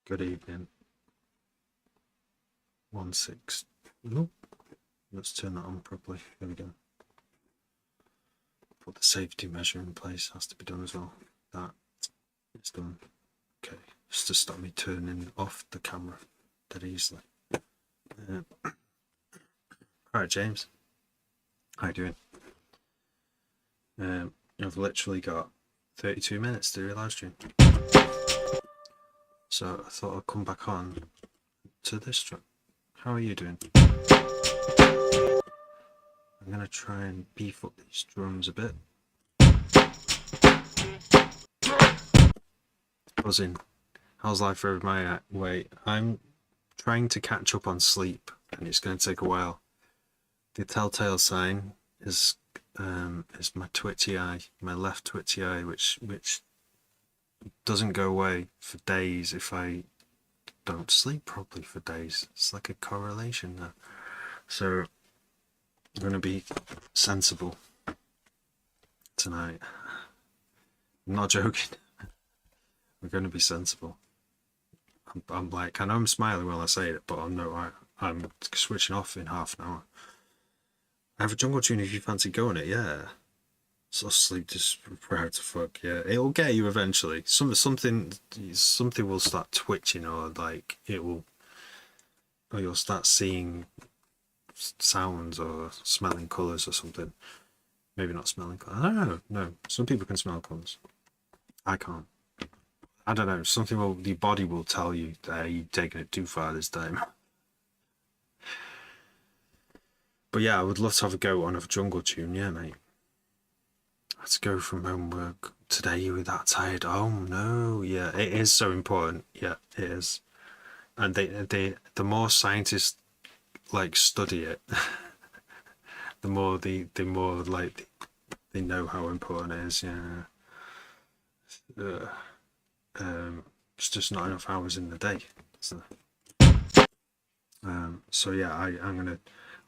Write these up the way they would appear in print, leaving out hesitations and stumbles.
Good evening. 1-6. Nope. Let's turn that on properly. Here we go. Put the safety measure in place. Has to be done as well. That is done. Okay. Just to stop me turning off the camera that easily. Alright, James. How you doing? I've literally got 32 minutes to do a live stream. So I thought I'd come back on to this track. How are you doing? I'm going to try and beef up these drums a bit. Buzzing. How's life over my way? I'm trying to catch up on sleep and it's going to take a while. The telltale sign is my twitchy eye, my left twitchy eye, which doesn't go away for days if I don't sleep properly for days. It's like a correlation there. So I'm going to be sensible tonight. I'm not joking. I'm going to be sensible. I'm like, I know I'm smiling when I say it, but I'm switching off in half an hour. I have a jungle tune if you fancy going it, yeah. So sleep just proud to fuck, yeah. It'll get you eventually. Something will start twitching, or like or you'll start seeing sounds or smelling colours or something. Maybe not smelling colours. I don't know. No, some people can smell colours. I can't. I don't know. The body will tell you that you're taking it too far this time. But yeah, I would love to have a go on a jungle tune, yeah, mate. Let's go from homework. Today you were that tired. Oh no, yeah, it is so important. Yeah, it is. And the more scientists like study it, the more like they know how important it is. Yeah. It's just not enough hours in the day. So yeah,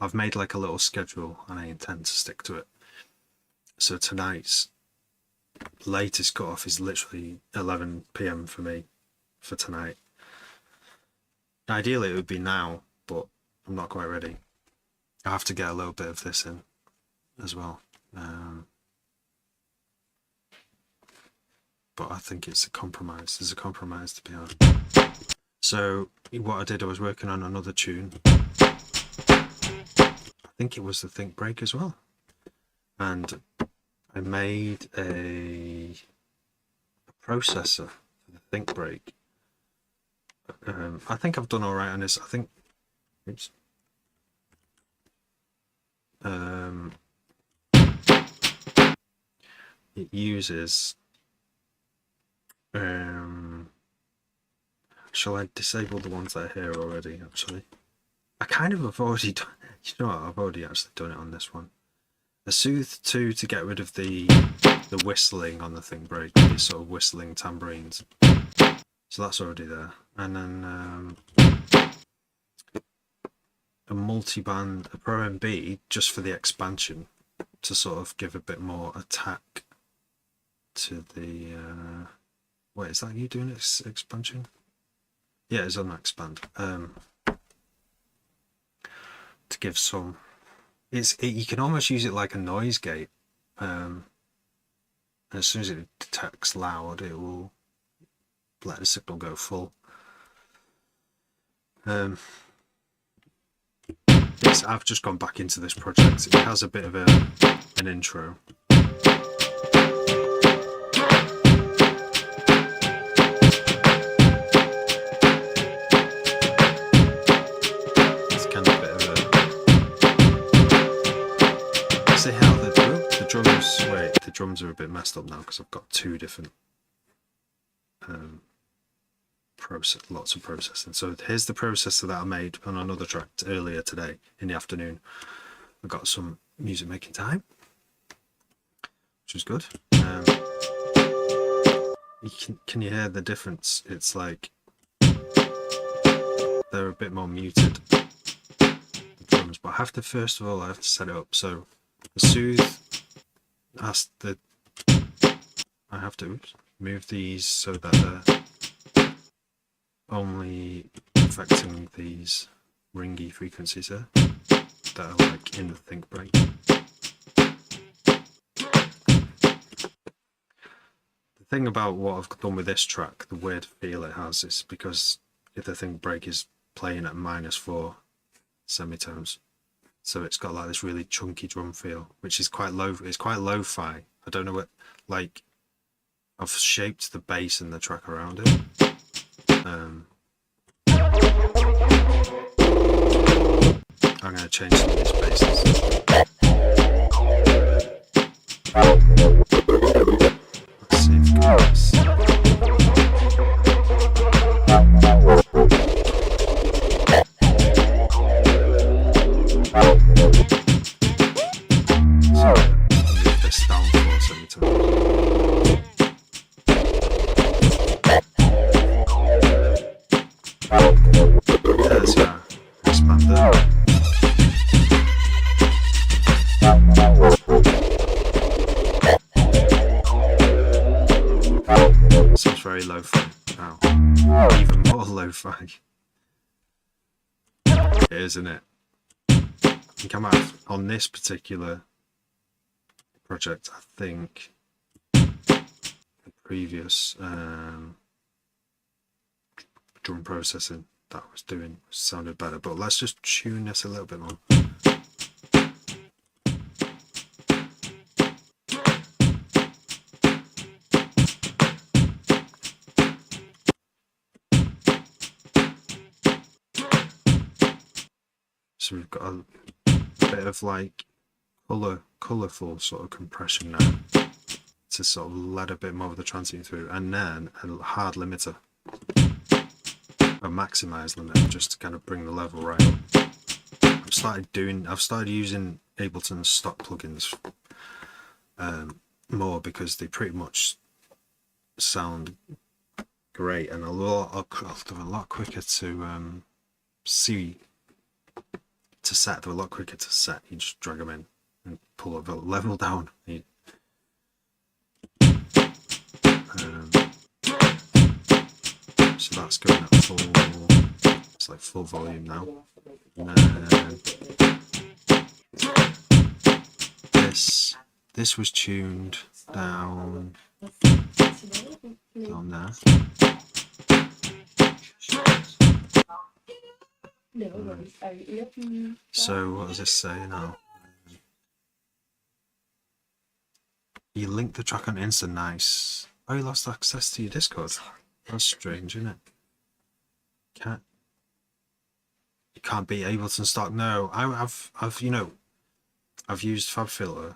I've made like a little schedule and I intend to stick to it. So tonight's latest cut-off is literally 11 PM for me for tonight. Ideally it would be now, but I'm not quite ready. I have to get a little bit of this in as well. But I think it's a compromise. There's a compromise to be had. So what I did, I was working on another tune. I think it was the Think Break as well. And I made a processor for the Think Break. I think I've done all right on this. I think, oops. It uses. Shall I disable the ones that are here already? Actually, I kind of have already done. You know what? I've already actually done it on this one. A Soothe 2 to get rid of the whistling on the Think Break, these sort of whistling tambourines. So that's already there. And then a multi-band, a Pro MB, just for the expansion, to sort of give a bit more attack to the... wait, is that you doing this expansion? Yeah, it's on expand. To give some... you can almost use it like a noise gate. And as soon as it detects loud, it will let the signal go full. Yes, I've just gone back into this project. It has a bit of an intro. It's kind of a bit of a... See how the drums... Wait, the drums are a bit messed up now because I've got two different... lots of processing. So here's the processor that I made on another track earlier today in the afternoon. I got some music making time, which was good. Can you hear the difference? It's like they're a bit more muted, the drums, but first of all I have to set it up. So the Soothe has I have to move these so that they're only affecting these ringy frequencies here that are like in the think break. The thing about what I've done with this track, the weird feel it has, is because if the think break is playing at -4 semitones, so it's got like this really chunky drum feel, which is quite low. It's quite lo-fi. I don't know what, like, I've shaped the bass and the track around it. I'm going to change some of these basses. Let's see if it goes. So, move this down 4 semitones. There's our expander. Sounds very lo-fi now. Even more lo-fi. It is, isn't it? I think I might have, on this particular project, I think the previous drum processing that I was doing sounded better, but let's just tune this a little bit more. So we've got a bit of like colourful sort of compression now to sort of let a bit more of the transient through, and then a hard limiter, a maximize limiter, just to kind of bring the level right up. I've started using Ableton's stock plugins more because they pretty much sound great and they're a lot quicker to set. They're a lot quicker to set. You just drag them in and pull a level down. So that's going at full. It's like full volume now. And then this was tuned down there. So what does this say now? You link the track on Insta. Nice. Oh, you lost access to your Discord. That's strange, isn't it? You can't be Ableton stock. No, I've used FabFilter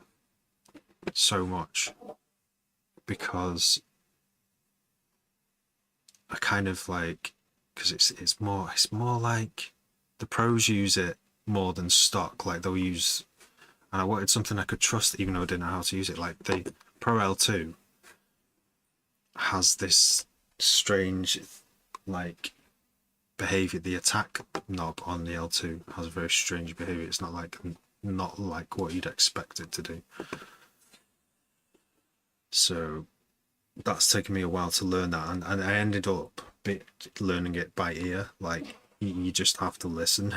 so much because I kind of like, because it's more like the pros use it more than stock. Like they'll use, and I wanted something I could trust even though I didn't know how to use it. Like the Pro L2 has this strange like behavior. The attack knob on the L2 has a very strange behavior. It's not like what you'd expect it to do. So that's taken me a while to learn that, and I ended up learning it by ear. Like you just have to listen.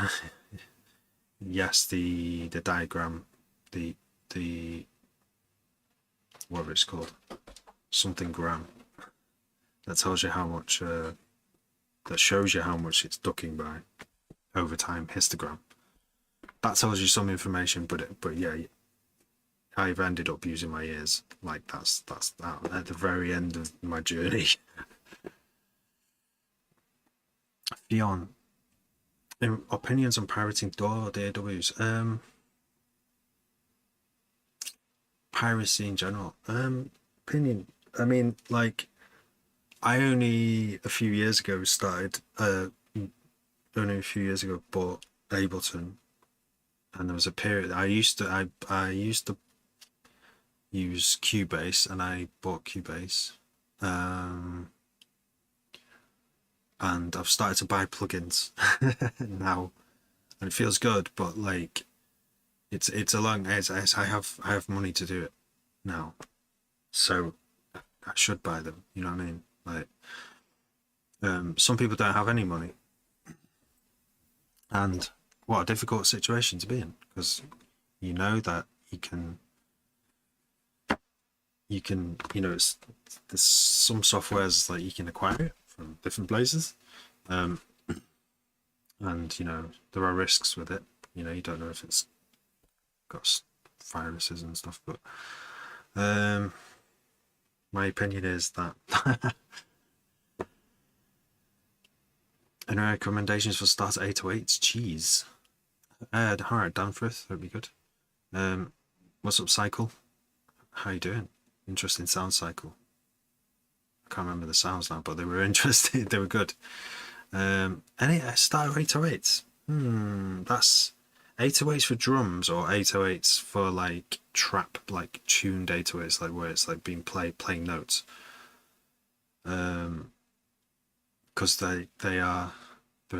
Yes, the diagram, the whatever it's called, something gram, that tells you how much that shows you how much it's ducking by over time. Histogram, that tells you some information, but yeah, I've ended up using my ears. Like that's that at the very end of my journey. Fion, opinions on pirating DAWs. Piracy in general. Opinion. I mean, like, I only a few years ago bought Ableton, and there was a period I used to use Cubase, and I bought Cubase, and I've started to buy plugins now, and it feels good, but like it's a long I have money to do it now, so I should buy them, you know what I mean? Like Some people don't have any money, and what a difficult situation to be in, because you know that it's, there's some softwares that you can acquire it from different places, and there are risks with it. You don't know if it's got viruses and stuff, but my opinion is that any recommendations for starter 808s? Cheese. Alright, Danforth, that'd be good. What's up, Cycle? How you doing? Interesting sound, Cycle. I can't remember the sounds now, but they were interesting. They were good. Any starter 808s? That's 808s for drums or 808s for like trap, like tuned 808s, like where it's like being playing notes. Because there are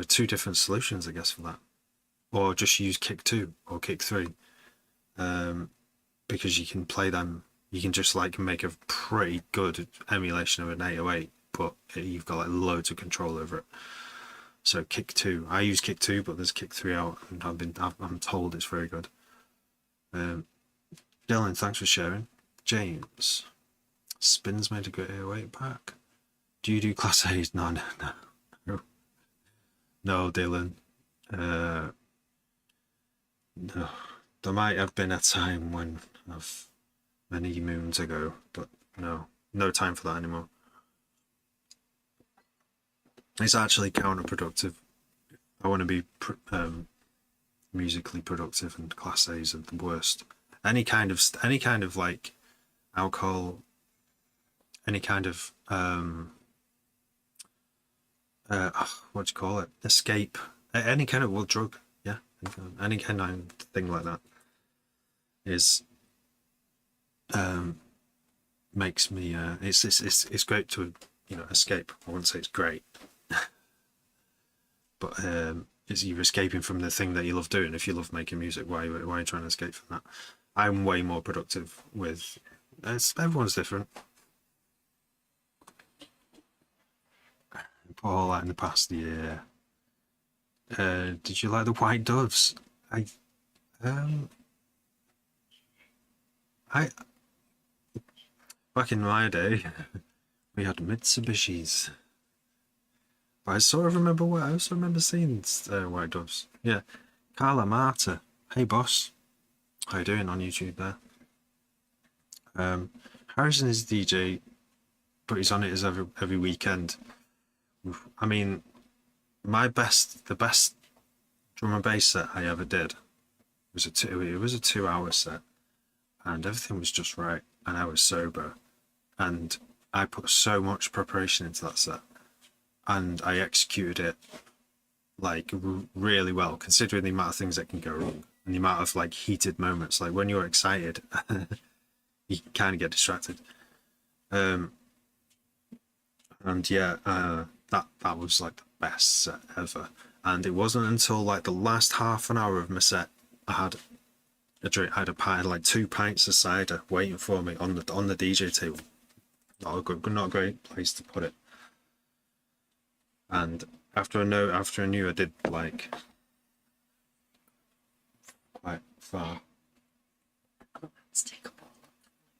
two different solutions, I guess, for that. Or just use kick 2 or kick 3, because you can play them. You can just like make a pretty good emulation of an 808, but you've got like loads of control over it. So kick 2, I use kick 2, but there's kick 3 out, and I'm told it's very good. Dylan, thanks for sharing. James, Spins made a good 808 pack. Do you do Class A's? No, Dylan. No, there might have been a time when many moons ago, but no time for that anymore. It's actually counterproductive. I want to be musically productive, and Class A's are the worst. Any kind of like alcohol, any kind of what do you call it? Escape, any kind of drug, yeah, any kind of thing like that is makes me it's great to escape. I wouldn't say it's great, but you're escaping from the thing that you love doing. If you love making music, why are you trying to escape from that? I'm way more productive with. Everyone's different. Put all that in the past year. Did you like the White Doves? Back in my day, we had Mitsubishis. But I also remember seeing White Doves. Yeah. Carla Marta. Hey boss. How you doing on YouTube there? Harrison is DJ, but he's on it as every weekend. I mean, the best drum and bass set I ever did was a 2-hour set, and everything was just right, and I was sober, and I put so much preparation into that set, and I executed it like really well, considering the amount of things that can go wrong and the amount of like heated moments. Like when you're excited, you kind of get distracted. And yeah, that was like the best set ever. And it wasn't until like the last half an hour of my set I had a drink. I had like 2 pints of cider waiting for me on the DJ table. Not a great place to put it. And after I knew I did like quite far. Let's take a ball.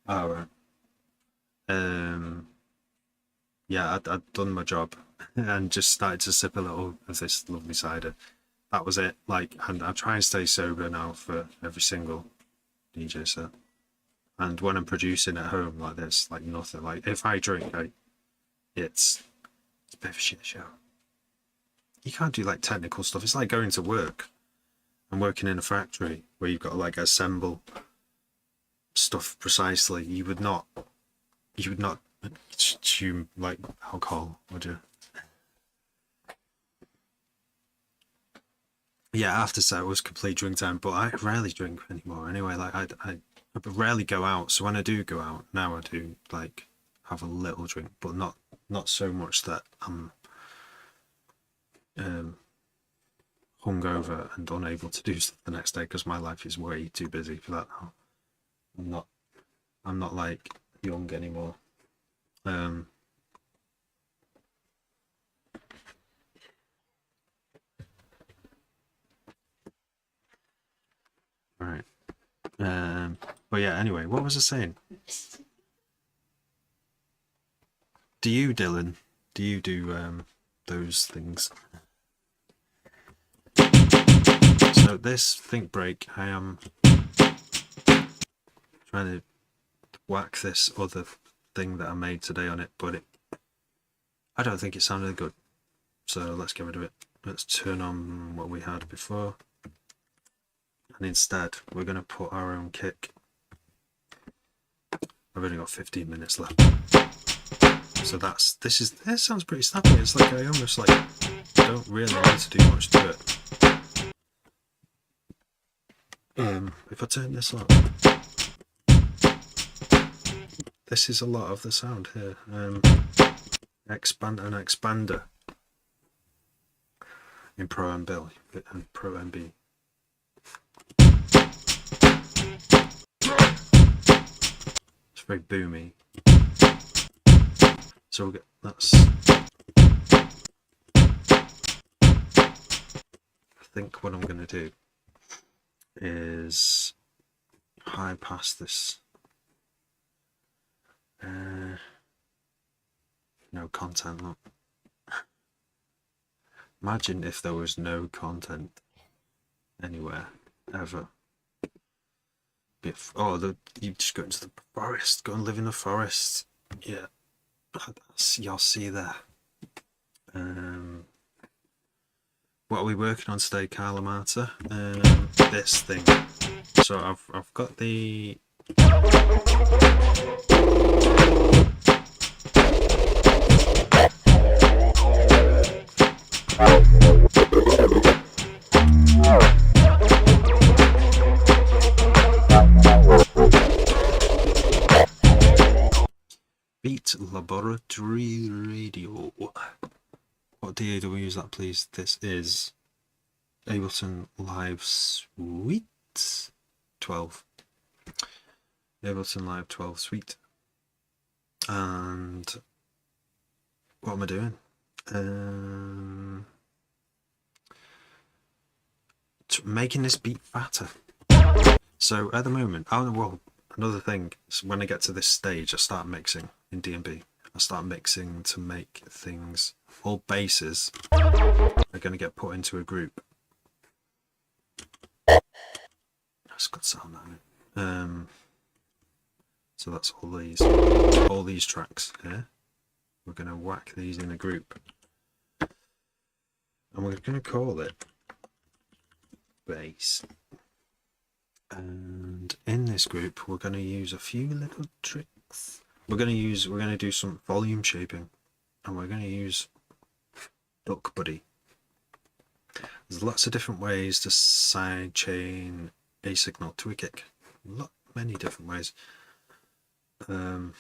Oh right. Yeah, I'd done my job and just started to sip a little of this lovely cider. That was it. Like, and I try and stay sober now for every single DJ set. And when I'm producing at home like this, like nothing. Like if I drink, it's a bit of a shit show. You can't do like technical stuff. It's like going to work and working in a factory where you've got to like assemble stuff precisely. You would not consume like alcohol, would you? Yeah, after set was complete drink time, but I rarely drink anymore anyway. Like I rarely go out, so when I do go out now, I do like have a little drink, but not so much that I'm hungover and unable to do stuff the next day, because my life is way too busy for that now. I'm not like young anymore. But yeah, anyway, what was I saying? Do you, Dylan? Do you do those things? So this think break, I am trying to whack this other thing that I made today on it, but I don't think it sounded good. So let's get rid of it. Let's turn on what we had before. And instead, we're going to put our own kick. I've only got 15 minutes left. So this sounds pretty snappy. It's like I almost like don't really need to do much to it. If I turn this on, this is a lot of the sound here. Expand and expander in Pro MB and Pro MB. It's very boomy. So we'll get that's. I think what I'm going to do is high pass this. No content. Look. Imagine if there was no content anywhere ever. You just go into the forest, go and live in the forest. Yeah, you'll see there. What are we working on today, Carla Marta? This thing. So I've got the. Beat Laboratory Radio. What DAW is that, please? This is Ableton Live Suite 12. Ableton Live 12 Suite. And what am I doing? Making this beat fatter. So at the moment, another thing, when I get to this stage, I start mixing in D&B. I start mixing to make things, all basses are going to get put into a group. That's good sound, that. So that's all these tracks here. We're going to whack these in a group. And we're going to call it bass. And in this group, we're going to use a few little tricks. We're going to do some volume shaping, and we're going to use Duck Buddy. There's lots of different ways to sidechain a signal to a kick. Many different ways. You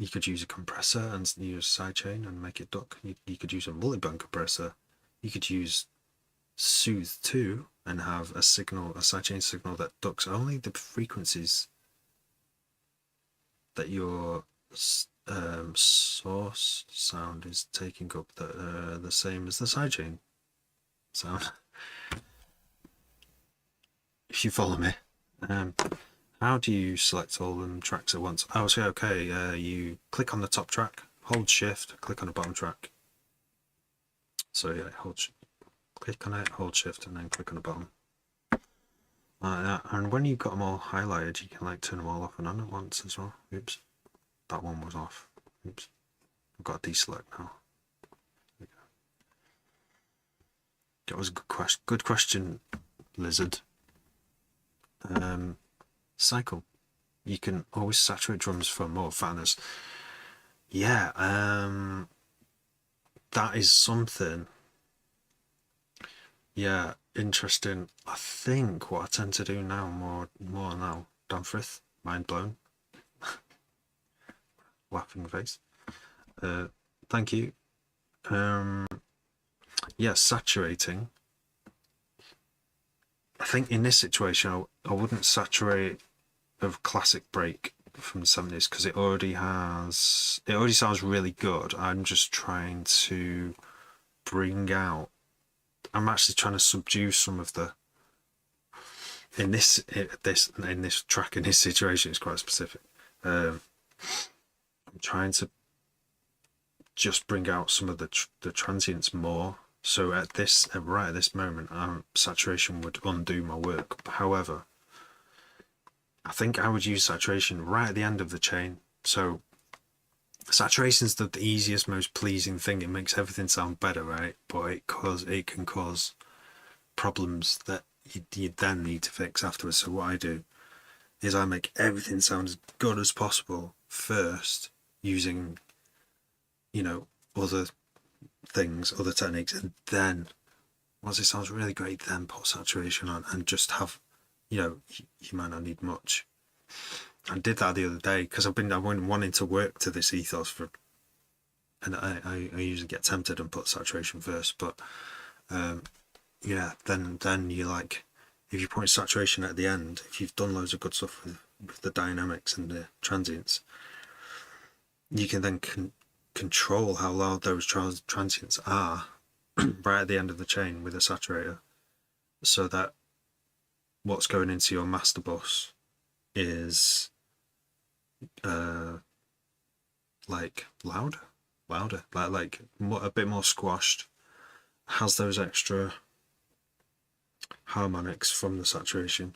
could use a compressor and use sidechain and make it duck. You could use a multiband compressor. You could use Soothe 2 and have a sidechain signal that ducks only the frequencies that your source sound is taking up, that are the same as the sidechain sound. If you follow me. How do you select all them tracks at once? Oh, so okay, you click on the top track, hold shift, click on the bottom track. So yeah, click on it, hold shift, and then click on the bottom. Like that. And when you've got them all highlighted, you can like turn them all off and on at once as well. Oops, that one was off. Oops, I've got a deselect now. There we go. That was a good question, Lizard. Cycle. You can always saturate drums for more fanners. Yeah, that is something. Yeah, interesting. I think what I tend to do now, more now, Danforth, mind blown. Laughing face. Thank you. Yeah, saturating. I think in this situation, I wouldn't saturate a classic break from the 70s because it already sounds really good. I'm just trying to I'm actually trying to subdue some of the in this track, in this situation, it's quite specific. I'm trying to just bring out some of the transients more. So at this right at this moment, saturation would undo my work. However, I think I would use saturation right at the end of the chain. So saturation's the easiest, most pleasing thing. It makes everything sound better, right? But it can cause problems that you then need to fix afterwards. So what I do is I make everything sound as good as possible first, using, other things, other techniques, and then once it sounds really great, then put saturation on and just have, you might not need much. I did that the other day because I've been wanting to work to this ethos and I usually get tempted and put saturation first, but then you like, if you put saturation at the end, if you've done loads of good stuff with the dynamics and the transients, you can then control how loud those transients are right at the end of the chain with a saturator, so that what's going into your master bus is like louder, like a bit more squashed, has those extra harmonics from the saturation,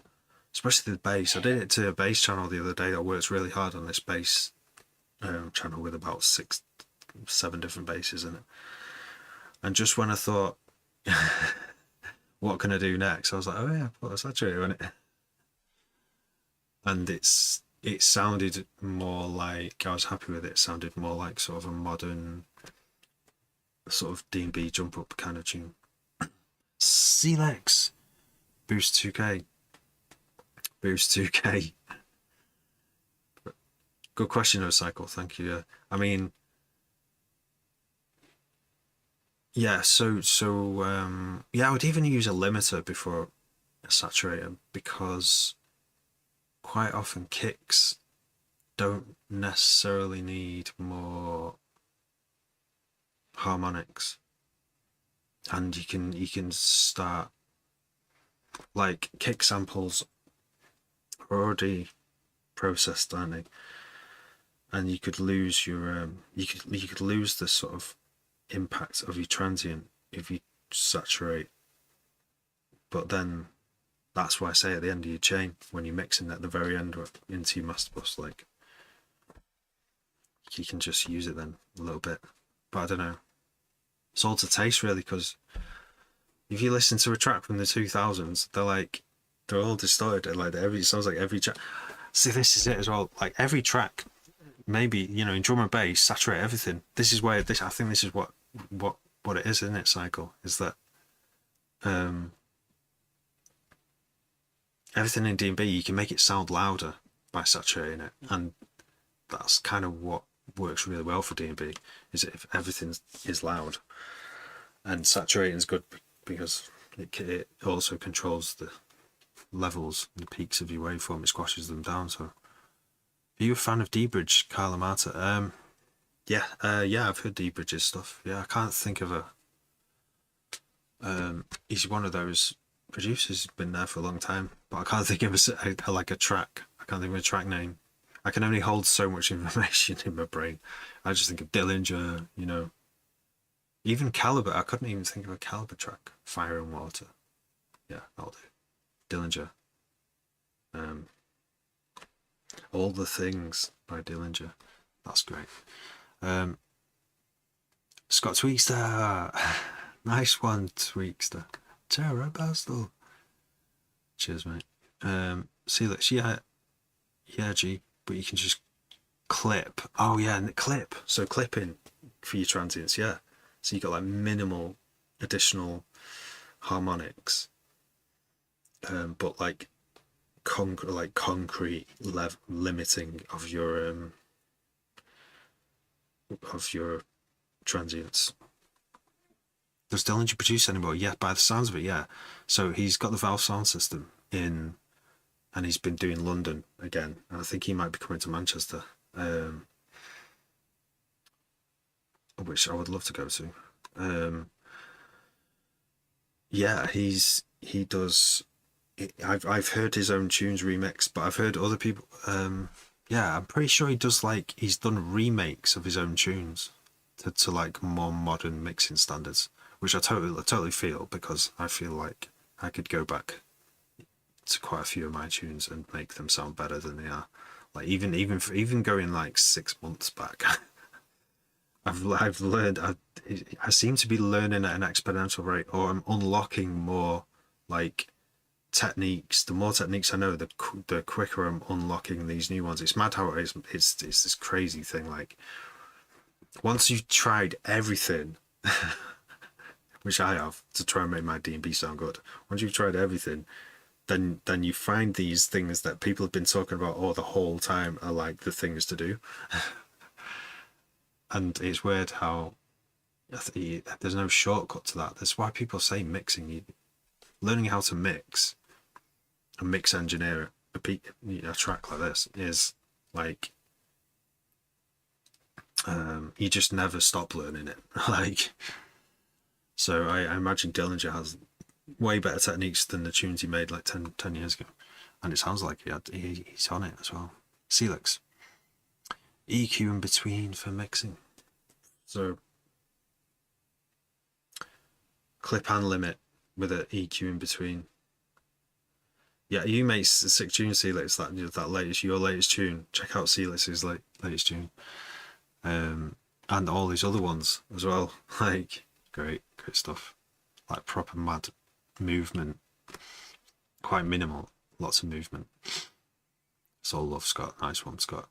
especially the bass. I did it to a bass channel the other day that works really hard on this bass channel with about 6-7 different basses in it. And just when I thought, what can I do next? I was like, oh yeah, put a saturator in it. And it sounded more like, I was happy with it. It sounded more like sort of a modern sort of D&B jump up kind of tune. Clex Boost 2K. Good question, no cycle. Thank you. I mean, yeah. I would even use a limiter before a saturator, because quite often kicks don't necessarily need more harmonics, and you can start, like, kick samples are already processed, aren't they? And you could lose your you could lose the sort of impact of your transient if you saturate. But then that's why I say at the end of your chain, when you're mixing at the very end into your master bus, like, you can just use it then a little bit. But I don't know, it's all to taste really, because if you listen to a track from the 2000s, they're all distorted, like it sounds like every track. See, this is it as well, like every track, maybe, in drum and bass, saturate everything. This is where I think this is what it is, isn't it? Cycle is that everything in D&B, you can make it sound louder by saturating it, and that's kind of what works really well for D&B, is if everything is loud. And saturating is good because it also controls the levels and the peaks of your waveform. It squashes them down. So, are you a fan of D-Bridge, Carla Marta? Yeah, I've heard D-Bridge's stuff. Yeah, I can't think of he's one of those producers who's been there for a long time, but I can't think of a track. I can't think of a track name. I can only hold so much information in my brain. I just think of Dillinger, even Caliber. I couldn't even think of a Caliber track. Fire and Water. Yeah, that'll do. Dillinger. All the Things by Dillinger. That's great. Scott Tweakster. Nice one, Tweakster. Tara Bastel. Cheers, mate. Celix, yeah, G, but you can just clip. Oh yeah, and clip. So clipping for your transients, yeah. So you got like minimal additional harmonics, but like concrete limiting of your transients. Does Dillinger produce anymore? Yeah, by the sounds of it, yeah. So he's got the Valve sound system in, and he's been doing London again. And I think he might be coming to Manchester, which I would love to go to. Yeah, he does I've heard his own tunes remixed, but I've heard other people. Yeah, I'm pretty sure he does like he's done remakes of his own tunes to like more modern mixing standards, which I totally feel, because I feel like I could go back to quite a few of my tunes and make them sound better than they are. Like even going like 6 months back, I've learned I seem to be learning at an exponential rate, or I'm unlocking more like techniques. The more techniques I know, the quicker I'm unlocking these new ones. It's mad how it is. It's this crazy thing. Like once you've tried everything, which I have, to try and make my D&B sound good. Once you've tried everything, then you find these things that people have been talking about all the whole time are like the things to do. And it's weird how there's no shortcut to that. That's why people say mixing. Learning how to mix and mix engineer a track like this is like you just never stop learning it. Like, so I imagine Dillinger has way better techniques than the tunes he made like 10 years ago, and it sounds like he's on it as well. Celix, EQ in between for mixing. So clip and limit with an EQ in between. Yeah, you make sick tune, Celix. Your latest tune. Check out Celix's latest tune, and all these other ones as well. Like great stuff. Like proper mad movement, quite minimal, lots of movement. Soul Love, Scott. Nice one, Scott.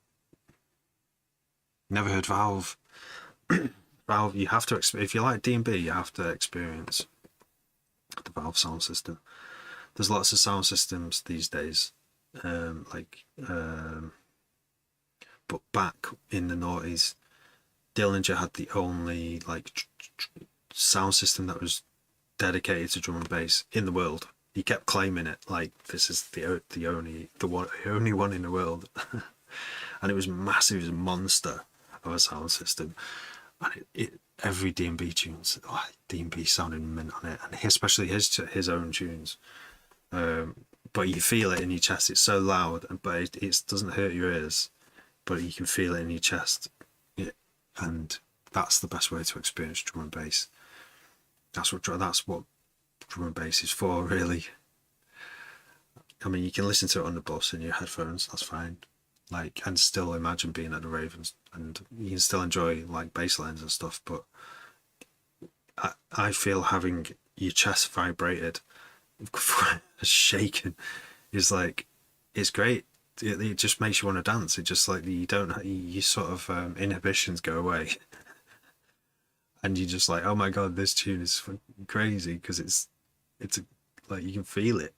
Never heard Valve. Valve, you have to if you like D&B, you have to experience the Valve sound system. There's lots of sound systems these days, but back in the noughties, Dillinger had the only like sound system that was dedicated to drum and bass in the world. He kept claiming it like this is the only one in the world, and it was massive. It was a monster of a sound system, and every D&B tunes, D&B sounded mint on it, and especially his own tunes. But you feel it in your chest. It's so loud, but it doesn't hurt your ears, but you can feel it in your chest. Yeah. And that's the best way to experience drum and bass. That's what drum and bass is for, really. I mean, you can listen to it on the bus in your headphones. That's fine. Like, and still imagine being at the Ravens, and you can still enjoy like bass lines and stuff. But I feel having your chest vibrated, shaken, is like, it's great. It just makes you want to dance. It just like you sort of inhibitions go away, and you're just like, oh my god, this tune is crazy, because it's like you can feel it.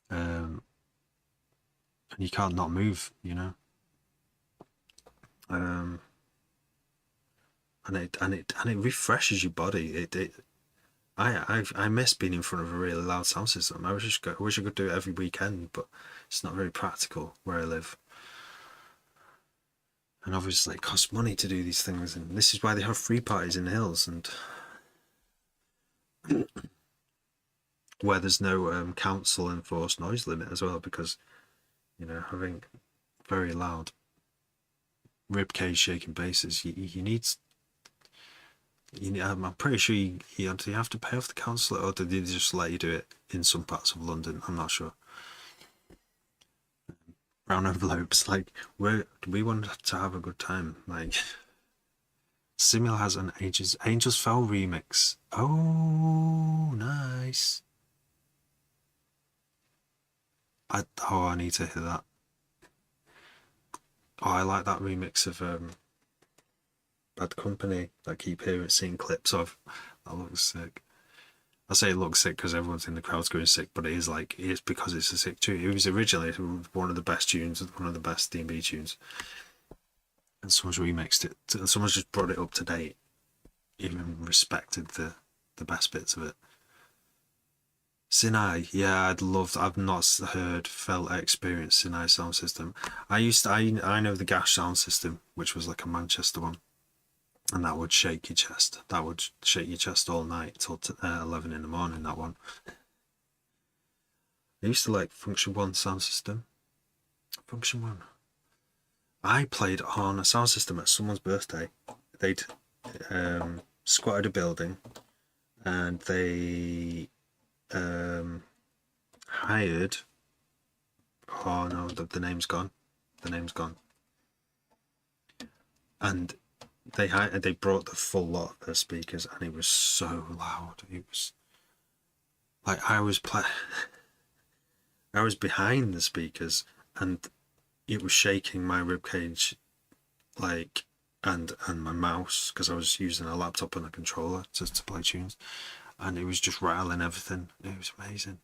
And you can't not move, you know. And it refreshes your body. I miss being in front of a really loud sound system. I wish I could do it every weekend, but it's not very practical where I live. And obviously it costs money to do these things, and this is why they have free parties in the hills, and where there's no council enforced noise limit as well, because having very loud ribcage shaking basses, you need. I'm pretty sure you have to pay off the council, or do they just let you do it in some parts of London? I'm not sure. Brown envelopes, like we want to have a good time. Like Simula has an Angels Fell remix. Oh, nice. I need to hear that. Oh, I like that remix of Bad Company that I keep seeing clips of. That looks sick. I say it looks sick because everyone's in the crowd's going sick, but it's because it's a sick tune. It was originally one of the best tunes, one of the best D&B tunes, and someone's remixed it. Someone's just brought it up to date, even respected the best bits of it. Sinai, yeah, I've not experienced Sinai sound system. I know the Gash sound system, which was like a Manchester one, and that would shake your chest. That would shake your chest all night till 11 in the morning, that one. I used to like Function One sound system. Function One. I played on a sound system at someone's birthday. They'd squatted a building, and they hired. Oh no, the name's gone. The name's gone. And they brought the full lot of speakers, and it was so loud. It was like I was behind the speakers, and it was shaking my ribcage, like, and my mouse, because I was using a laptop and a controller to play tunes, and it was just rattling everything. It was amazing.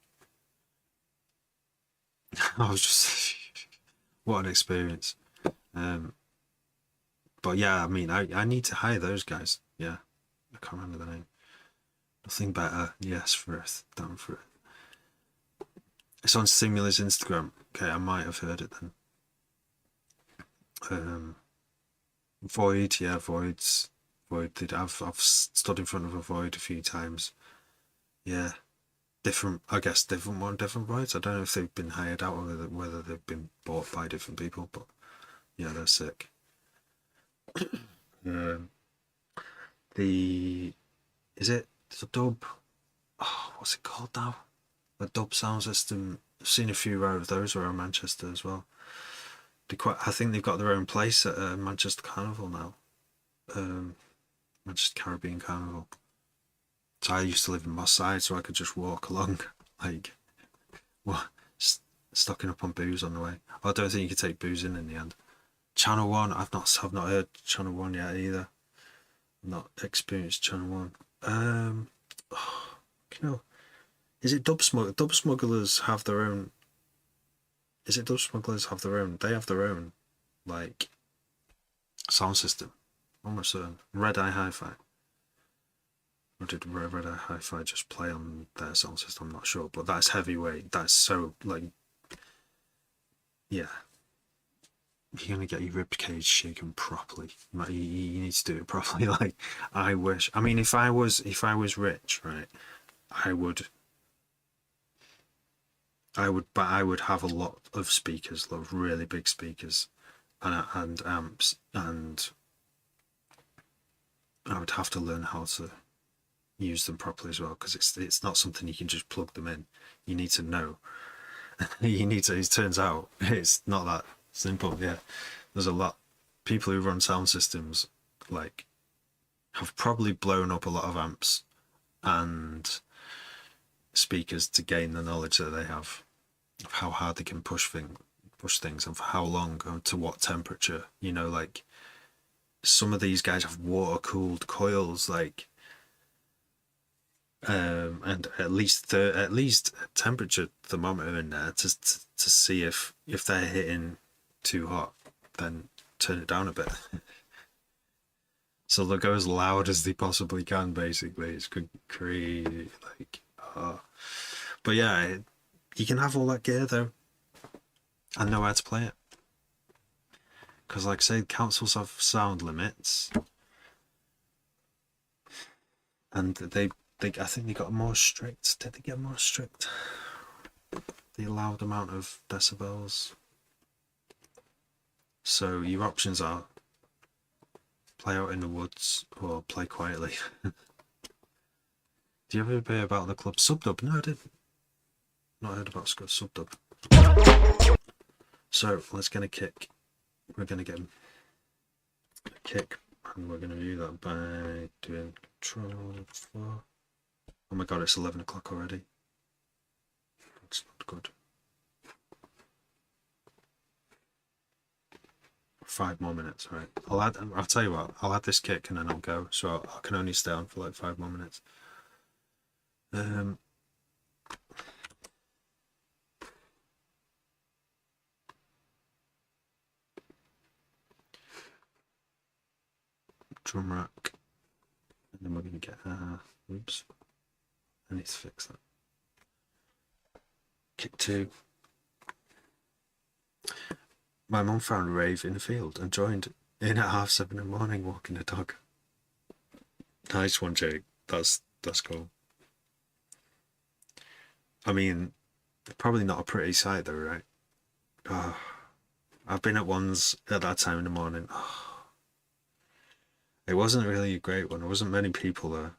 I was just what an experience. But yeah, I mean, I need to hire those guys. Yeah, I can't remember the name. Nothing better. Yes, for it. Down for it. It's on Stimulus Instagram. Okay, I might have heard it then. Void, yeah, Void. I've stood in front of a Void a few times. Yeah, different. I guess different Voids. I don't know if they've been hired out or whether they've been bought by different people, but yeah, they're sick. Is it the Dub? Oh, what's it called now? The Dub sound system. I've seen a few of those around Manchester as well. I think they've got their own place at Manchester Carnival now. Manchester Caribbean Carnival. So I used to live in Moss Side, so I could just walk along, like, what, stocking up on booze on the way. I don't think you could take booze in the end. Channel One, I've not heard Channel One yet either. I've not experienced Channel One. You know, is it Dub Smugglers? Dub Smugglers have their own. Is it Dub Smugglers have their own? They have their own, like, sound system. Almost certain. Red Eye Hi-Fi. Or did Red Eye Hi-Fi just play on their sound system? I'm not sure, but that's heavyweight. That's so, like, yeah. You're gonna get your rib cage shaken properly. You need to do it properly. Like, I wish. I mean, if I was rich, right, I would have a lot of speakers, a lot of really big speakers, and amps, and I would have to learn how to use them properly as well, because it's not something you can just plug them in. You need to know. It turns out it's not that simple. Yeah, there's a lot. People who run sound systems, like, have probably blown up a lot of amps and speakers to gain the knowledge that they have of how hard they can push things and for how long and to what temperature. You know, like, some of these guys have water cooled coils, like, and at least temperature thermometer in there to see if they're hitting too hot, then turn it down a bit. So they'll go as loud as they possibly can. Basically, it's crazy. Like, but yeah, you can have all that gear though, and know how to play it. Because, like I say, councils have sound limits, and I think they got more strict. Did they get more strict? The allowed amount of decibels. So your options are play out in the woods or play quietly. Do you ever hear about the club Subdub? No, I didn't. Not heard about Subdub. So let's get a kick. We're gonna get a kick, and we're gonna do that by doing Control 4. Oh my god, it's 11 o'clock already. That's not good. 5 more minutes, right? I'll tell you what, I'll add this kick and then I'll go. So I can only stay on for like 5 more minutes. Drum rack. And then we're gonna get oops. I need to fix that. Kick 2. My mum found a rave in the field and joined in at 7:30 in the morning walking the dog. Nice one, Jake. That's cool. I mean, Probably not a pretty sight though, right? Oh, I've been at ones at that time in the morning. Oh, it wasn't really a great one. There wasn't many people there.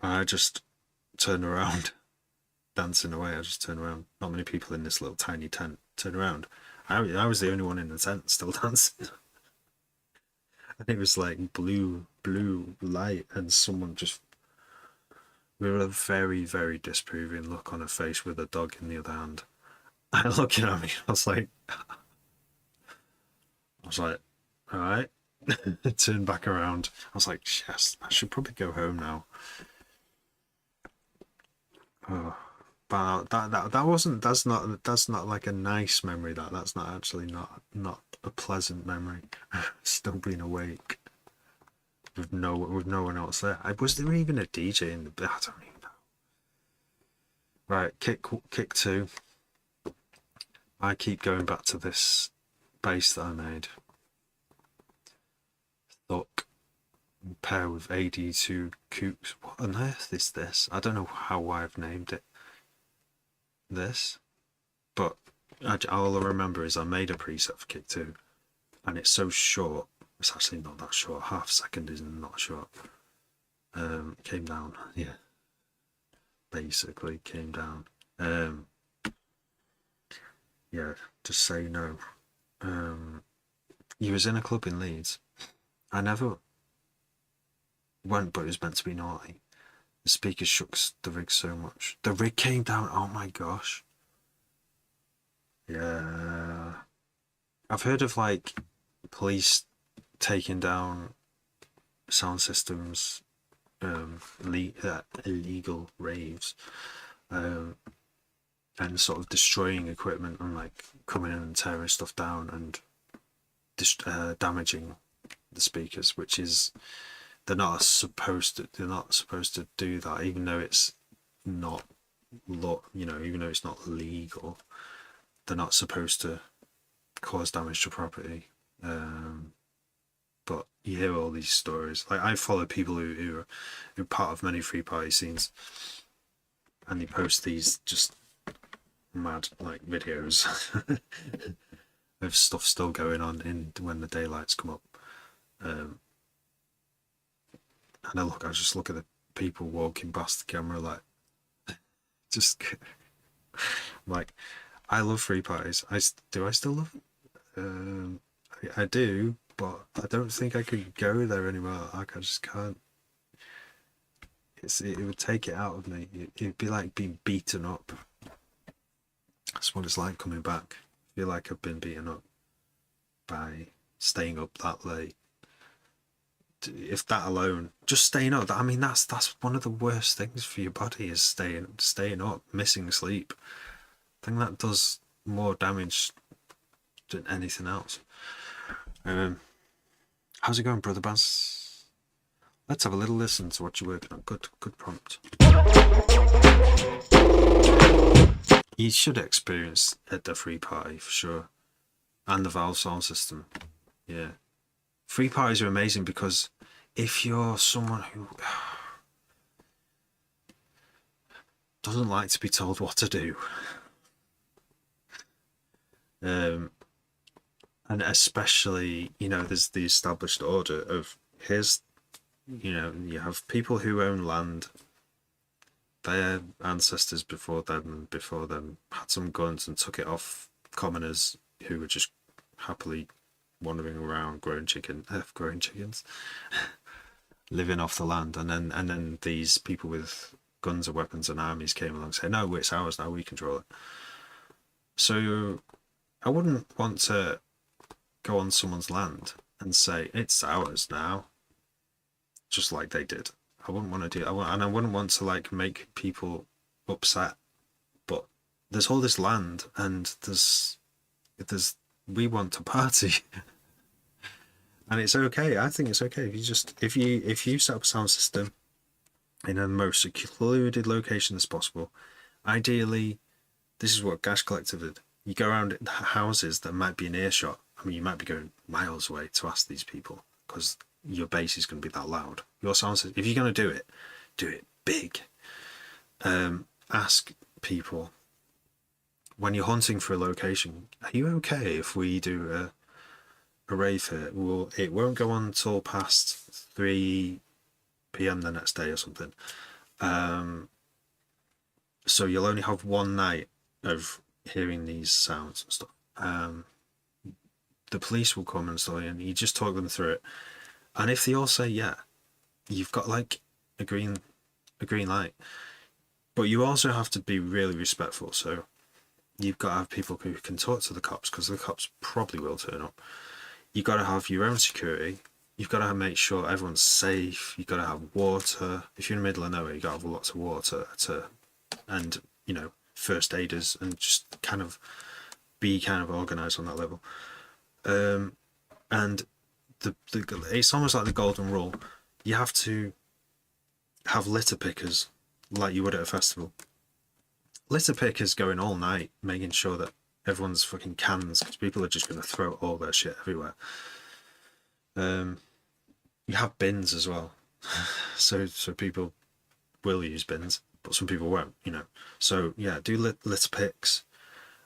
I just turned around, dancing away. I just turned around. Not many people in this little tiny tent. Turned around. I was the only one in the tent still dancing. And it was like blue light, and someone just with a very, very disapproving look on her face with a dog in the other hand. And looking at me, I was like, all right. Turned back around. I was like, yes, I should probably go home now. Oh, but that wasn't. That's not like a nice memory. That's not actually not a pleasant memory. Still being awake with no one else there. Was there even a DJ in the? I don't even know. Right, kick two. I keep going back to this bass that I made. Thuck. Pair with AD2 Kooks. What on earth is this? I don't know how I've named it this, but all I remember is I made a preset for Kick 2 and it's so short. It's actually not that short. Half a second is not short. Came down, yeah. Basically came down. Yeah, just say no. He was in a club in Leeds. I never went, but it was meant to be naughty. The speakers shook the rig so much. The rig came down. Oh my gosh. Yeah. I've heard of like police taking down sound systems, illegal raves, and sort of destroying equipment and like coming in and tearing stuff down and damaging the speakers, which is they're not supposed to do that, even though it's not even though it's not legal, they're not supposed to cause damage to property. But you hear all these stories. Like I follow people who are part of many free party scenes, and they post these just mad like videos of stuff still going on in when the daylights come up. And I just look at the people walking past the camera like, just like, I love free parties. I still love it? I do, but I don't think I could go there anymore. Like I just can't. It would take it out of me. It'd be like being beaten up. That's what it's like coming back. I feel like I've been beaten up by staying up that late. If that alone, just staying up, I mean that's one of the worst things for your body is staying up, missing sleep. I think that does more damage than anything else. How's it going, brother Baz? Let's have a little listen to what you're working on. Good prompt. You should experience at the free party for sure, and the Valve sound system. Yeah, free parties are amazing because if you're someone who doesn't like to be told what to do, and especially, there's the established order of you have people who own land. Their ancestors before them had some guns and took it off commoners who were just happily wandering around growing chickens, living off the land, and then these people with guns and weapons and armies came along and said, no, it's ours now, we control it. So I wouldn't want to go on someone's land and say it's ours now, just like they did. I wouldn't want to do that, and I wouldn't want to like make people upset. But there's all this land, and we want to party, and it's okay. I think it's okay if you set up a sound system in the most secluded location as possible. Ideally, this is what Gash Collective did. You go around houses that might be in earshot. I mean, you might be going miles away to ask these people because your bass is going to be that loud. Your sound system, if you're going to do it big. Ask people when you're hunting for a location, are you okay if we do a rave here? Well, it won't go on until past 3 p.m. the next day or something. So you'll only have one night of hearing these sounds and stuff. The police will come and stuff, and you just talk them through it. And if they all say yeah, you've got like a green light. But you also have to be really respectful. So you've got to have people who can talk to the cops, because the cops probably will turn up. You've got to have your own security. You've got to make sure everyone's safe. You've got to have water. If you're in the middle of nowhere, you've got to have lots of water and first aiders, and just kind of be kind of organised on that level. And it's almost like the golden rule. You have to have litter pickers like you would at a festival. Litter pickers going all night, making sure that everyone's fucking cans, because people are just going to throw all their shit everywhere. You have bins as well, so people will use bins, but some people won't, So yeah, do litter picks,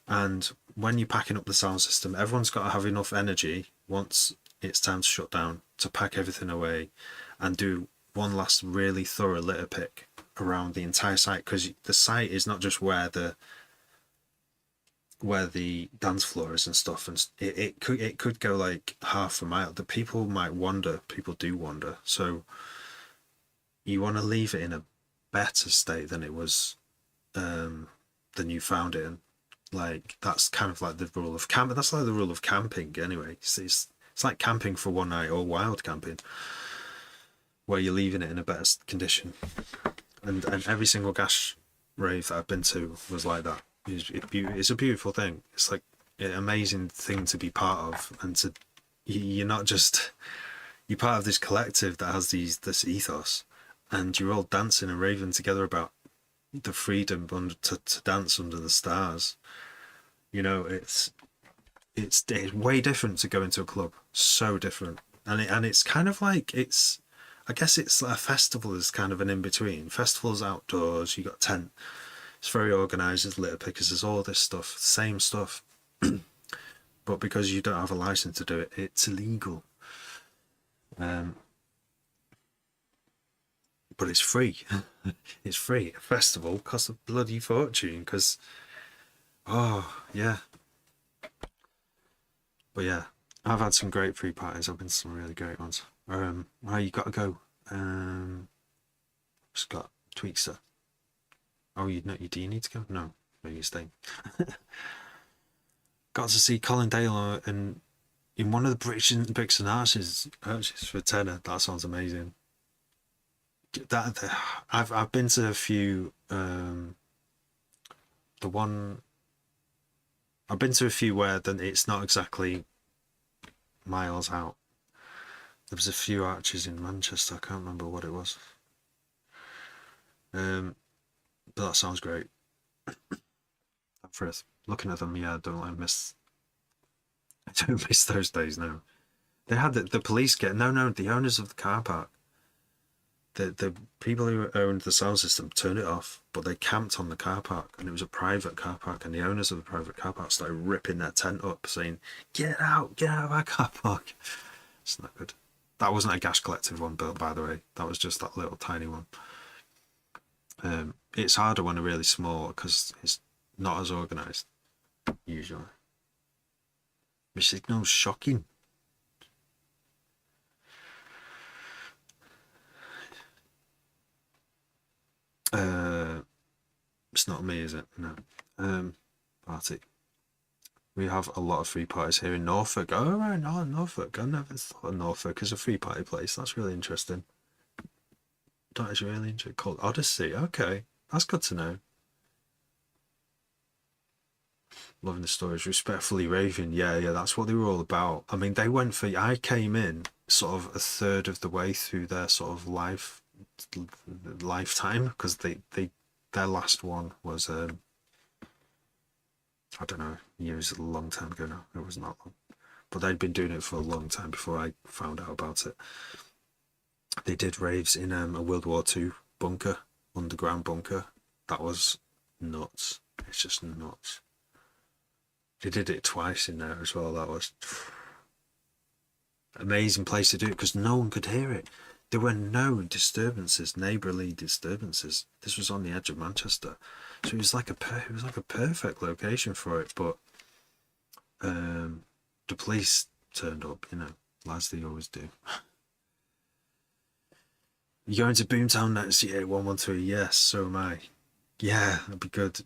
and when you're packing up the sound system, everyone's got to have enough energy once it's time to shut down to pack everything away and do one last really thorough litter pick around the entire site, because the site is not just where the dance floor is and stuff, and it could go like half a mile. The people might wander. People do wander, so you want to leave it in a better state than it was, than you found it in. Like, that's kind of like the rule of camp. That's like the rule of camping anyway. It's like camping for one night, or wild camping, where you're leaving it in a better condition. And every single gash rave that I've been to was like that. It's a beautiful thing. It's like an amazing thing to be part of, and you're not just, you're part of this collective that has this ethos, and you're all dancing and raving together about the freedom to dance under the stars. It's way different to going to a club. So different, and it's kind of like, I guess it's like a festival is kind of an in between. Festival's outdoors. You got tent. It's very organised. There's litter pickers. There's all this stuff, same stuff. But because you don't have a license to do it, it's illegal. But it's free. It's free. A festival costs a bloody fortune, because, oh yeah. But yeah, I've had some great free parties. I've been to some really great ones. Oh, you got to go. Scott Tweakster. Oh, do you need to go? No, you're staying. Got to see Colin Dale in one of the Bricks and Arches for tenor. That sounds amazing. I've been to a few. I've been to a few where then it's not exactly miles out. There was a few arches in Manchester. I can't remember what it was. But that sounds great. First, looking at them, yeah, I don't miss those days now. They had the police the owners of the car park. The people who owned the sound system turned it off, but they camped on the car park, and it was a private car park, and the owners of the private car park started ripping their tent up, saying, get out of our car park. It's not good. That wasn't a Gash Collective one built, by the way. That was just that little tiny one. It's harder when they're really small, because it's not as organised, usually. My signal's shocking. It's not me, is it? No. Party. We have a lot of free parties here in Norfolk. Oh, right, no, Norfolk. I never thought of Norfolk as a free party place. That's really interesting. That is really interesting. Called Odyssey. Okay, that's good to know. Loving the stories. Respectfully raving. Yeah, that's what they were all about. I mean, they went for. I came in sort of a third of the way through their sort of lifetime, because their last one was I don't know, years, a long time ago now. It wasn't that long, but they'd been doing it for a long time before I found out about it. They did raves in a World War II bunker, underground bunker. That was nuts. It's just nuts. They did it twice in there as well. That was amazing place to do it because no one could hear it. There were no disturbances, neighbourly disturbances. This was on the edge of Manchester, so it was like a perfect location for it. But the police turned up, you know, as they always do. You going to Boomtown next year? 113. Yes, so am I. Yeah, it'd be good.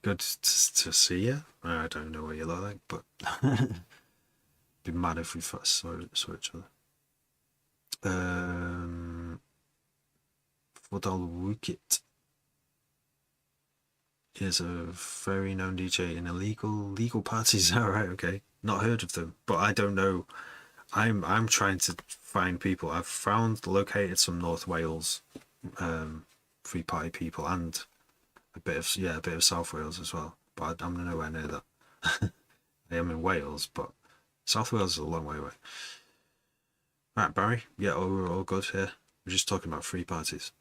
Good to see you. I don't know what you look like, but be mad if we saw each other. Fodal Wukit is a very known DJ in legal parties. All right, okay. Not heard of them, but I don't know. I'm trying to find people. I've located some North Wales free party people and a bit of South Wales as well. But I'm nowhere near that. I am in Wales, but South Wales is a long way away. Right, Barry. Yeah, we're all good here. We're just talking about free parties.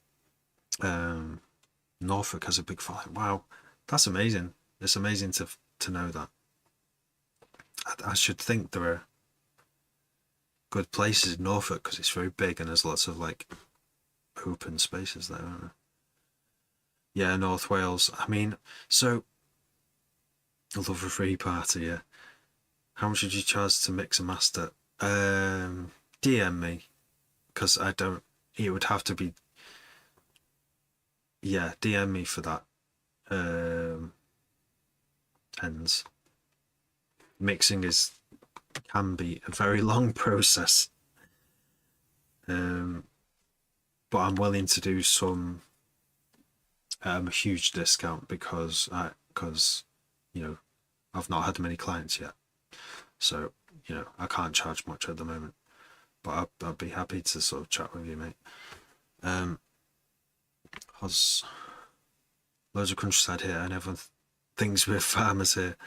Norfolk has a big following. Wow, that's amazing. It's amazing to know that. I should think there are good places in Norfolk because it's very big and there's lots of like open spaces there, aren't there? Yeah, North Wales. I mean, so I love a free party. Yeah. How much would you charge to mix and master? DM me because I don't. It would have to be. Yeah, DM me for that. Ends. Mixing can be a very long process. But I'm willing to do some a huge discount because you know I've not had many clients yet, so you know I can't charge much at the moment. But I'd be happy to sort of chat with you, mate. Has loads of countryside here, and everyone thinks we're farmers here.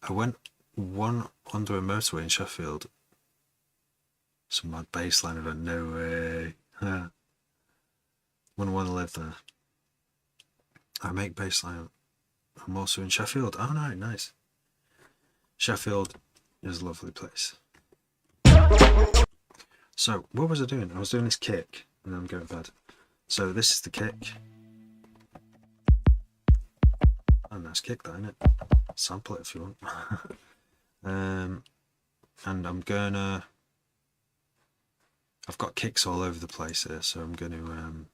I went one under a motorway in Sheffield. Some mad baseline event. No way. Wouldn't want to live there. I make baseline. I'm also in Sheffield. Oh no, nice. Sheffield is a lovely place. So what was I doing? I was doing this kick, and then I'm going to bed. So this is the kick. Oh, nice kick, that, isn't it? Sample it if you want. And I'm gonna. I've got kicks all over the place here, so I'm going to.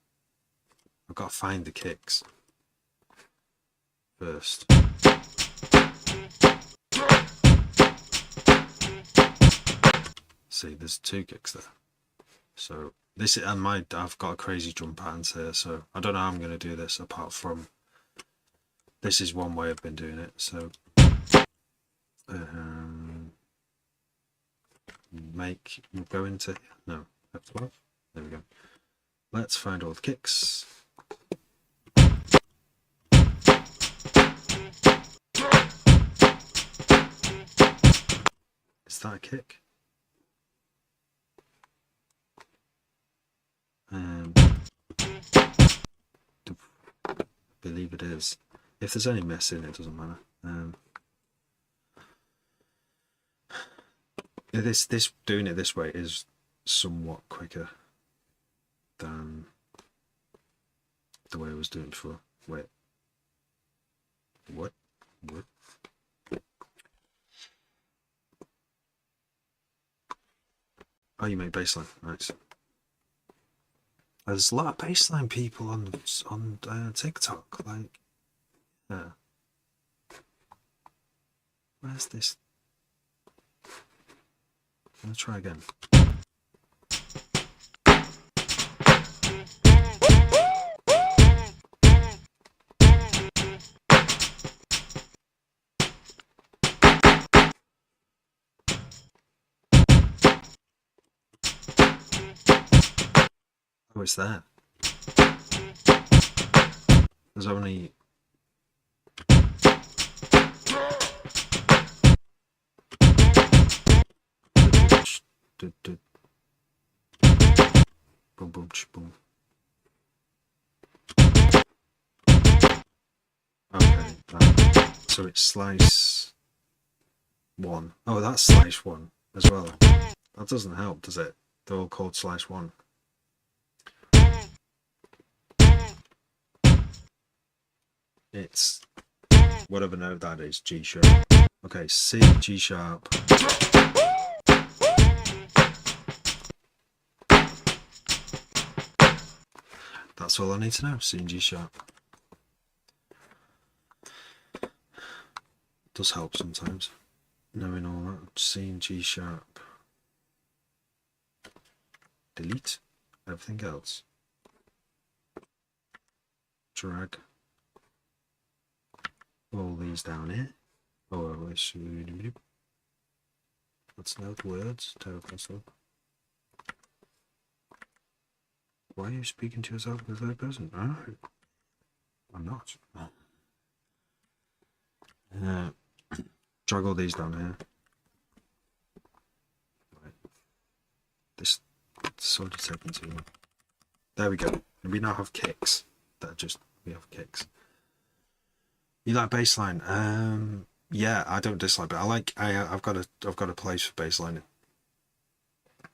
I've got to find the kicks first. See, there's two kicks there. So this is, and I've got a crazy drum patterns here, so I don't know how I'm going to do this apart from this is one way I've been doing it. So we'll go into F12. There we go. Let's find all the kicks. Is that a kick? I believe it is. If there's any mess in it, doesn't matter. This doing it this way is somewhat quicker than the way I was doing it before. Wait. What? Oh, you make bassline. Nice. There's a lot of bassline people on TikTok. Like, yeah. Where's this? I'm gonna try again. Oh, it's there. There's only... Boom, boom, boom. Okay, so it's slice 1. Oh, that's /1 as well. That doesn't help, does it? They're all called /1. It's whatever note that is, G sharp. Okay, C, G sharp. That's all I need to know, C and G sharp. Does help sometimes, knowing all that. C and G sharp. Delete everything else. Drag all these down here. Oh, let's note words. Why are you speaking to yourself in the third person? Oh, I'm not. Drag all these down here. Right. This sort of taking too long. There we go. We now have kicks. We have kicks. You like bassline? Yeah, I don't dislike it. I've got a place for basslining.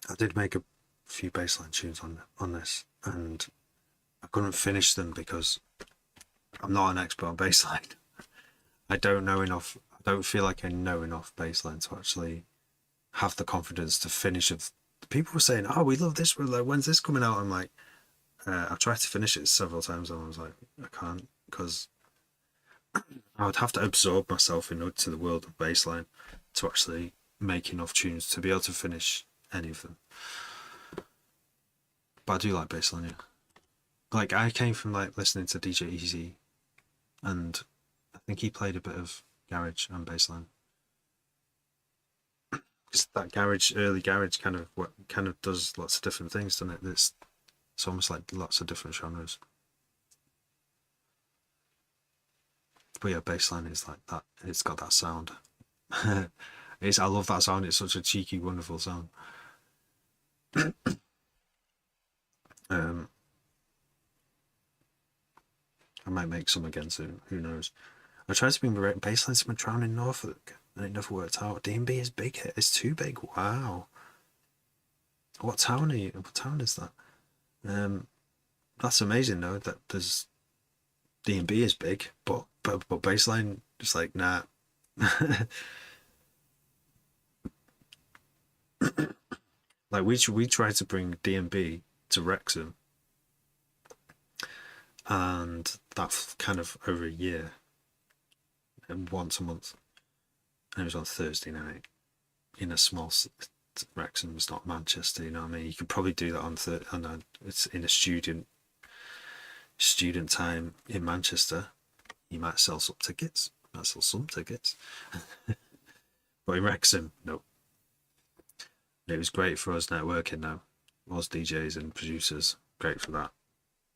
I did make a few bassline tunes on this, and I couldn't finish them because I'm not an expert on bassline. I don't know enough. I don't feel like I know enough bassline to actually have the confidence to finish it. People were saying, "Oh, we love this. We're like, when's this coming out?" I'm like, I've tried to finish it several times, and I was like, I can't, because I would have to absorb myself into the world of bassline to actually make enough tunes to be able to finish any of them. But I do like bassline, yeah. Like, I came from like listening to DJ Easy, and I think he played a bit of garage and bassline. Because that early garage kind of does lots of different things, doesn't it? It's almost like lots of different genres. But yeah, bassline is like that. It's got that sound. I love that sound. It's such a cheeky, wonderful sound. I might make some again soon. Who knows? I tried to bring bassline to my town in Norfolk, and it never worked out. D&B is big. It's too big. Wow. What town are you? What town is that? That's amazing though. That there's D&B is big, but bassline just like nah. Like we tried to bring D&B to Wrexham, and that's kind of over a year, and once a month, and it was on Thursday night in a small Wrexham's not Manchester, you know what I mean? You could probably do that on it's in a student time in Manchester. You might sell some tickets. Might sell some tickets. But in Wrexham, no. It was great for us networking though. Us DJs and producers, great for that.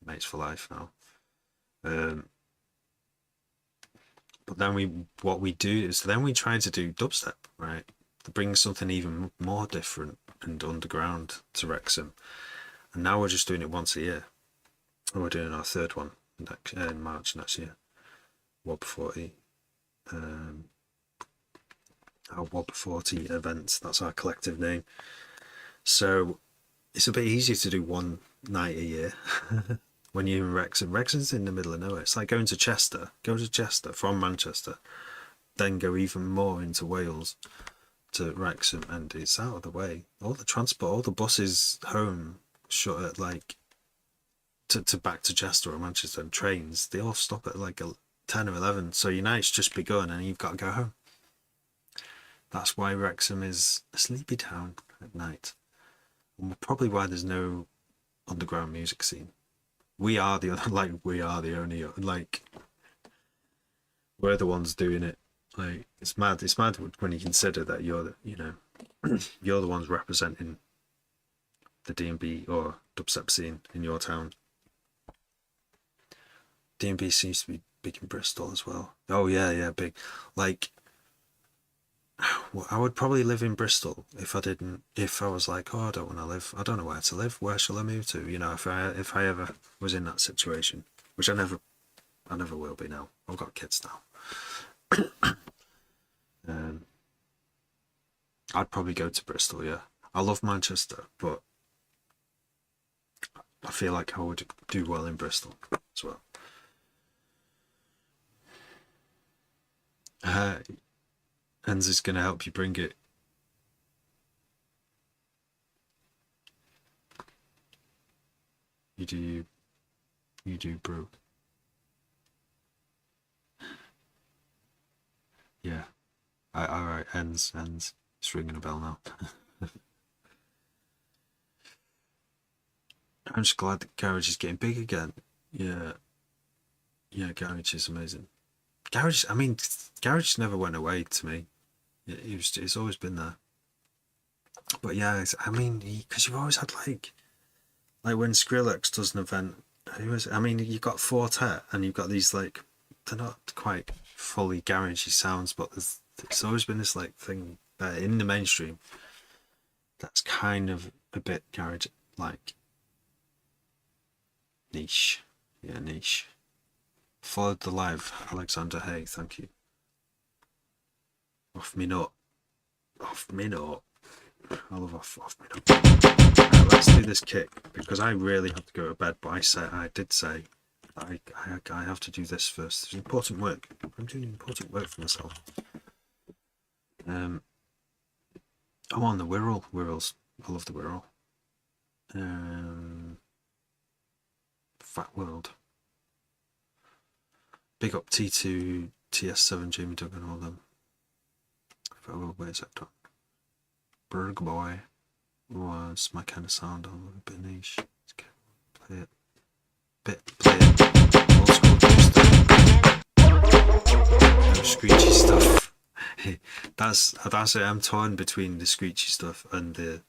Mates for life now. But then we tried to do dubstep, right? To bring something even more different and underground to Wrexham. And now we're just doing it once a year. And we're doing our third one in March next year. WOB 40. Our WOB 40 events, that's our collective name. So it's a bit easier to do one night a year when you're in Wrexham. Wrexham's in the middle of nowhere. It's like going to Chester. Go to Chester from Manchester, then go even more into Wales to Wrexham, and it's out of the way. All the transport, all the buses home shut at like to back to Chester or Manchester, and trains, they all stop at like 10 or 11. So your night's just begun and you've got to go home. That's why Wrexham is a sleepy town at night. And probably why there's no underground music scene. We are the only we're the ones doing it. Like, it's mad when you consider that you're the ones representing the D&B or dubstep scene in your town. D&B seems to be big in Bristol as well. Oh yeah, big. Like, I would probably live in Bristol if I was like, oh, I don't want to live. I don't know where to live. Where shall I move to? You know, if I ever was in that situation, which I never will be now. I've got kids now. I'd probably go to Bristol, yeah. I love Manchester, but I feel like I would do well in Bristol as well. Enz is going to help you bring it. You do, bro. Yeah. Alright, ends. It's ringing a bell now. I'm just glad the garage is getting big again. Yeah. Yeah, garage is amazing. Garage never went away to me. It's always been there. But yeah, because you've always had like when Skrillex does an event, you've got Fortet and you've got these like, they're not quite fully garagey sounds, but it's always been this like thing in the mainstream that's kind of a bit garage like niche. Yeah, niche. Followed the live, Alexander Hay, thank you. Off me nut. Off me nut. I love off me nut. Right, let's do this kick because I really have to go to bed, but I did say I have to do this first. It's important work. I'm doing important work for myself. I'm on the Wirral. Wirral's. I love the Wirral. Fat World. Big up T2, TS7, Jamie Duggan, all them. Where's that done? Berg Boy was my kind of sound. I'm a bit niche. Play it. Play it. Old school stuff. No screechy stuff. That's it. I'm torn between the screechy stuff and the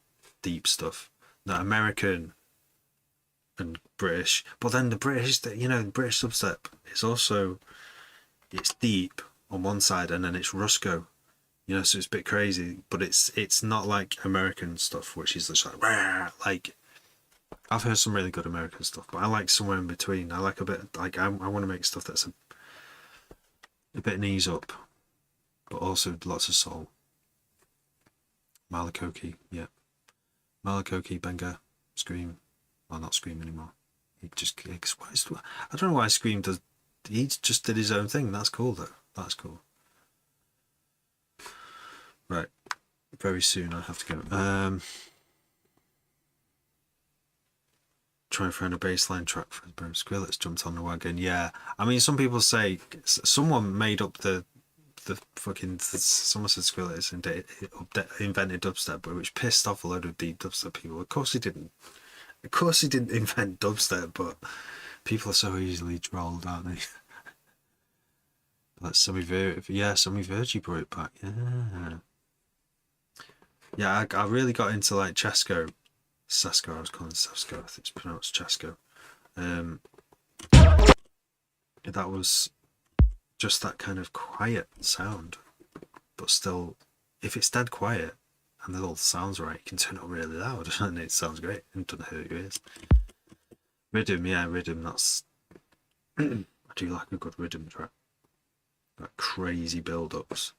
deep stuff. The American and British, but then the British, British dubstep is also, it's deep on one side and then it's Rusco, so it's a bit crazy, but it's not like American stuff, which is just like I've heard some really good American stuff, but I like somewhere in between. I like a bit like I want to make stuff that's a bit knees up, but also lots of soul. Malakoki, yeah. Malakoki, Benga, Scream. Well, not Scream anymore. He just, I don't know why Scream does. He just did his own thing. That's cool though. That's cool. Right. Very soon I have to go. Try and find a baseline track for Bro Skrillex jumped on the wagon. Yeah. Some people say someone made up the fucking, someone said Skrillex invented dubstep, which pissed off a load of deep dubstep people. Of course he didn't invent dubstep, but people are so easily trolled, aren't they? That's Sammy Virgie brought it back. Yeah, I really got into like Sesko. I was calling Sesko. I think it's pronounced Chesko. That was just that kind of quiet sound, but still, if it's dead quiet and the little sounds right, you can turn it up really loud and it sounds great and doesn't hurt your ears. Rhythm, that's I do like a good rhythm track. Like crazy build-ups.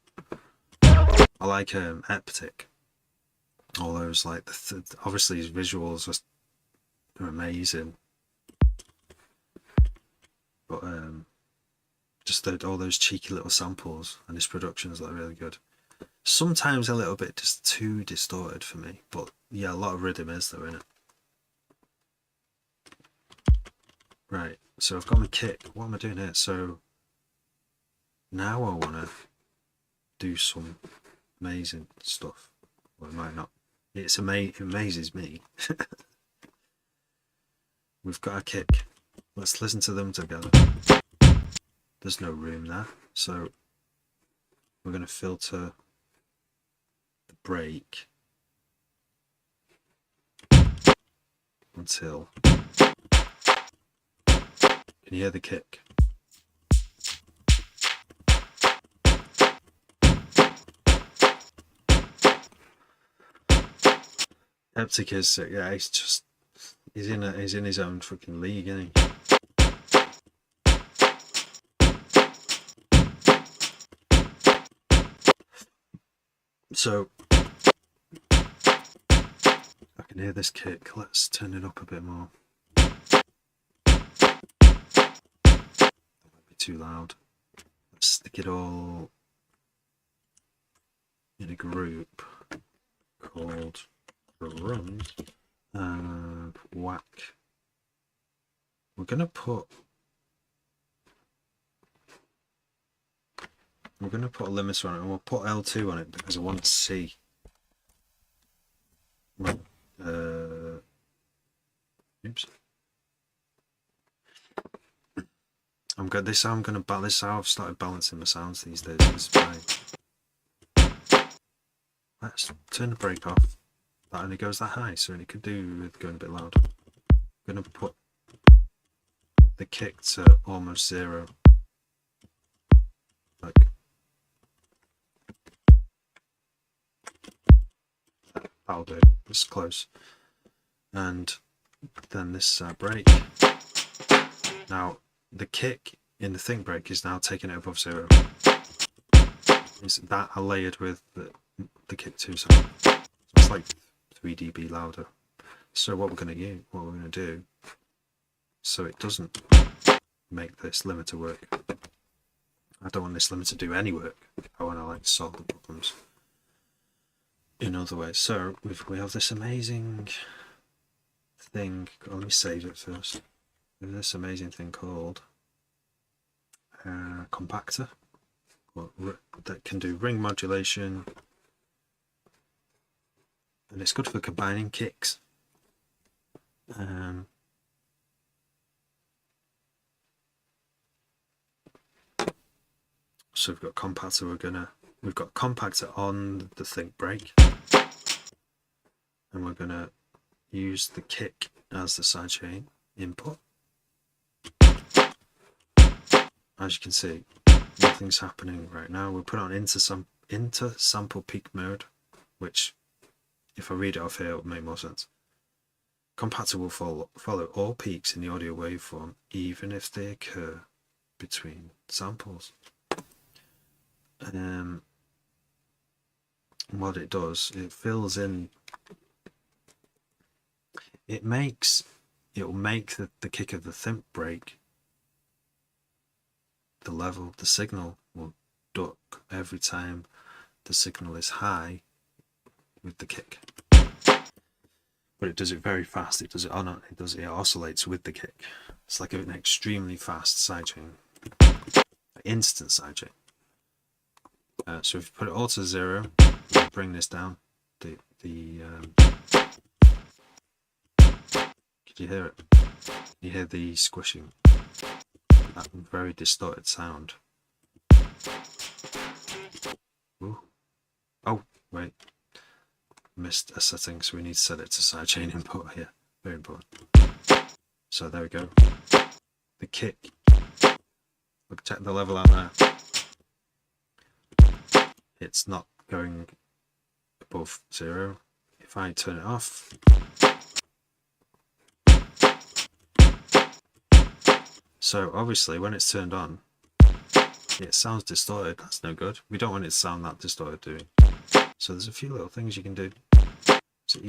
I like Eptic. All those like obviously his visuals are amazing. But just all those cheeky little samples and his productions are really good. Sometimes a little bit just too distorted for me, but yeah, a lot of rhythm is though in it. Right, so I've got my kick. What am I doing here? So now I want to do some amazing stuff. Well, it might not. It amazes me. We've got a kick. Let's listen to them together. There's no room there, so we're going to filter the break until. Can you hear the kick? Eptic is sick. Yeah, he's in his own fucking league, isn't he? So can hear this kick. Let's turn it up a bit more. Too loud. Let's stick it all in a group called drums and whack. We're gonna put a limiter on it, and we'll put L2 on it because I want to see. Oops. I'm good. This I'm gonna balance. I've started balancing my sounds these days. It's fine. Let's turn the brake off. That only goes that high, so it could do with going a bit loud. I'm gonna put the kick to almost 0. Like that'll do. It's close. And then this brake. Now the kick in the think brake is now taking it above 0. Is that are layered with the kick 2 sound? So it's like 3 dB louder. So what we're going to do, so it doesn't make this limiter work. I don't want this limiter to do any work. I want to like solve the problems in other ways. So we have this amazing thing. Let me save it first. We have this amazing thing called compactor that can do ring modulation, and it's good for combining kicks. So we've got compactor. We've got compactor on the think brake, and we're gonna use the kick as the sidechain input. As you can see, nothing's happening right now. We put on inter sample peak mode, which, if I read it off here, it will make more sense. Compactor will follow all peaks in the audio waveform, even if they occur between samples. What it does, it fills in. It will make the kick of the think brake. The level, the signal will duck every time the signal is high with the kick. But it does it very fast. It oscillates with the kick. It's like an extremely fast sidechain, instant sidechain. So if you put it all to 0, bring this down. Could you hear it? You hear the squishing. That very distorted sound. Ooh. Oh, wait. Missed a setting, so we need to set it to sidechain input here. Very important. So there we go. The kick. Look, check the level out there. It's not going above 0. If I turn it off, so obviously when it's turned on, it sounds distorted. That's no good. We don't want it to sound that distorted, do we? So there's a few little things you can do to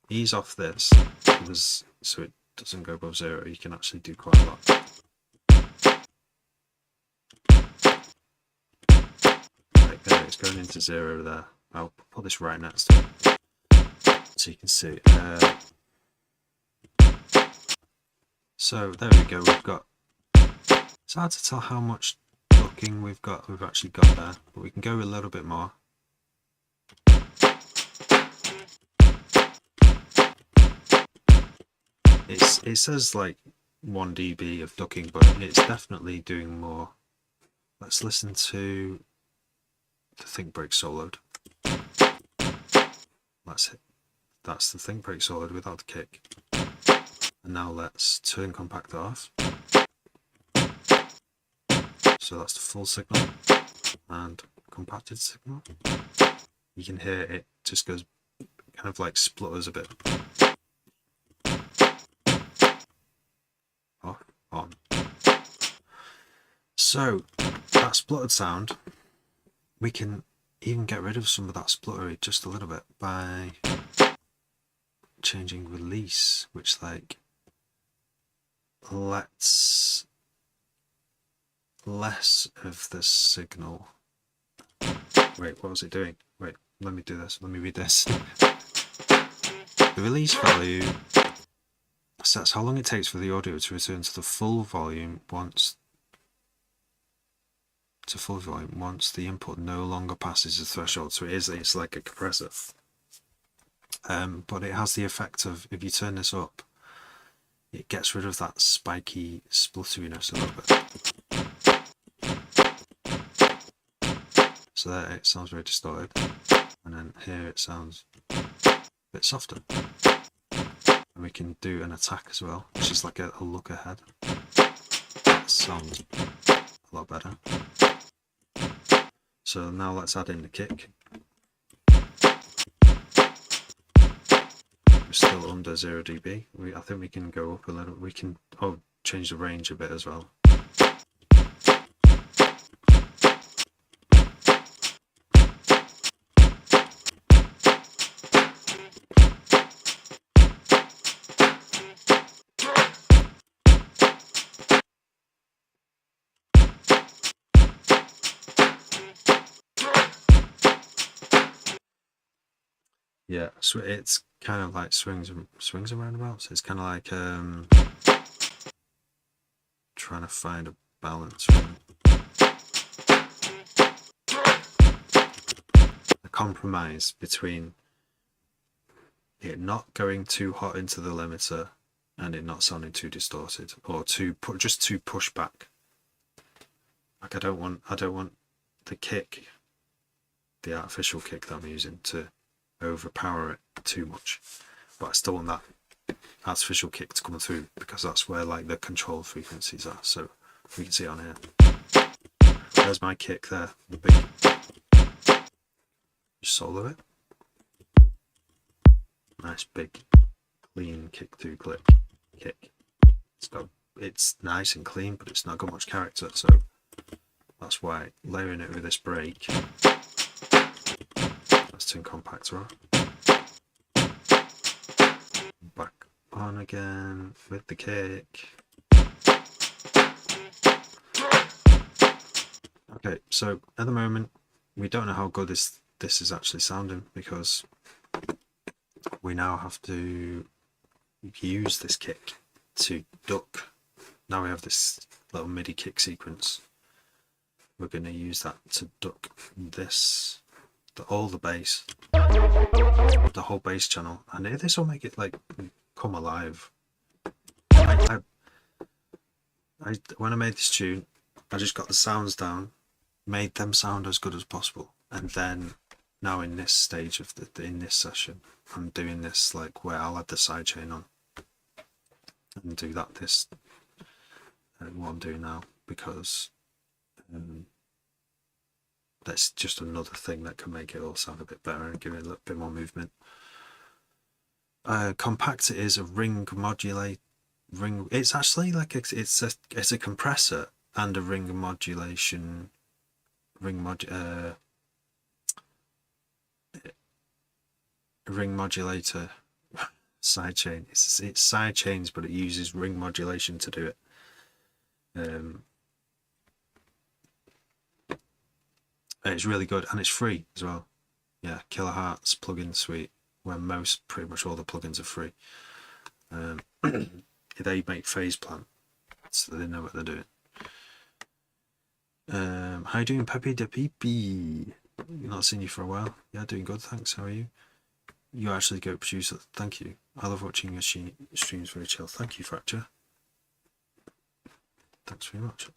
ease off this, so it doesn't go above 0. You can actually do quite a lot. Right there, it's going into 0 there. I'll put this right next to it so you can see. So there we go. We've got. It's hard to tell how much ducking we've actually got there, but we can go a little bit more. It says like 1 dB of ducking, but it's definitely doing more. Let's listen to the think brake soloed. That's the think brake soloed without the kick. And now let's turn compactor off. So that's the full signal and compacted signal. You can hear it just goes kind of like splutters a bit. Off, on. So that spluttered sound, we can even get rid of some of that spluttery just a little bit by changing release, which like lets less of the signal. Wait, what was it doing? Wait, let me do this. Let me read this. The release value sets how long it takes for the audio to return to the full volume once the input no longer passes the threshold. So it's like a compressor. But it has the effect of, if you turn this up, it gets rid of that spiky splutteriness a little bit. So there it sounds very distorted. And then here it sounds a bit softer. And we can do an attack as well, which is like a look ahead. That sounds a lot better. So now let's add in the kick. We're still under 0 dB. I think we can go up a little. We can change the range a bit as well. Yeah, so it's kind of like swings and roundabouts. It's kind of like trying to find a balance, a compromise between it not going too hot into the limiter and it not sounding too distorted, or just too push back. Like I don't want the kick, the artificial kick that I'm using, to overpower it too much, but I still want that artificial kick to come through, because that's where like the control frequencies are. So we can see it on here. There's my kick there, the big solo it. Nice big clean kick through click kick. It's nice and clean, but it's not got much character, so that's why layering it with this break. Let's turn compactor on. Back on again with the kick. Okay, so at the moment we don't know how good this is actually sounding, because we now have to use this kick to duck. Now we have this little MIDI kick sequence. We're going to use that to duck this, all the bass, the whole bass channel, and this will make it like come alive. When I made this tune, I just got the sounds down, made them sound as good as possible, and then now in this stage of in this session, I'm doing this like where I'll add the sidechain on and do that what I'm doing now, because that's just another thing that can make it all sound a bit better and give it a little bit more movement. Compactor is a ring modulate. It's actually like it's a compressor and a ring modulation. Ring modulator sidechain. It's sidechains, but it uses ring modulation to do it. It's really good, and it's free as well. Yeah, Kilohertz plugin suite, where pretty much all the plugins are free. They make phase plan, so they know what they're doing. How you doing, Pepe de Pepe? Not seen you for a while. Yeah, doing good, thanks. How are you? You actually go producer. Thank you. I love watching your streams, very chill. Thank you, Fracture. Thanks very much.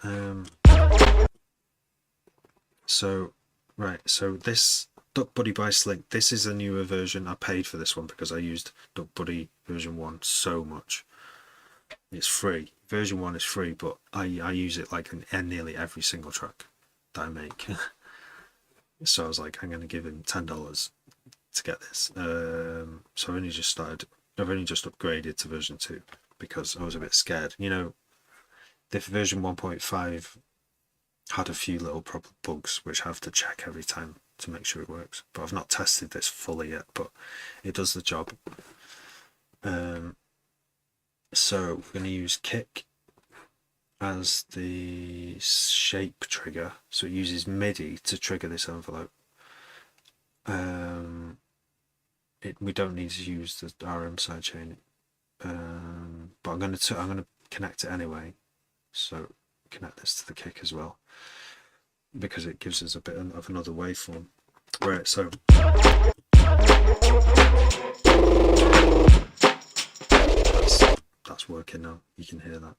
So this Duck Buddy by Slink, this is a newer version. I paid for this one because I used Duck Buddy version 1 so much. It's free. Version 1 is free, but I use it like in nearly every single track that I make. So I was like, I'm going to give him $10 to get this. So I've only just upgraded to version 2 because I was a bit scared. You know, the version 1.5 had a few little bugs which I have to check every time to make sure it works. But I've not tested this fully yet, but it does the job. So we're going to use kick as the shape trigger, so it uses MIDI to trigger this envelope. We don't need to use the RM sidechain, but I'm going to connect it anyway. So connect this to the kick as well, because it gives us a bit of another waveform. Right, so that's working now. You can hear that.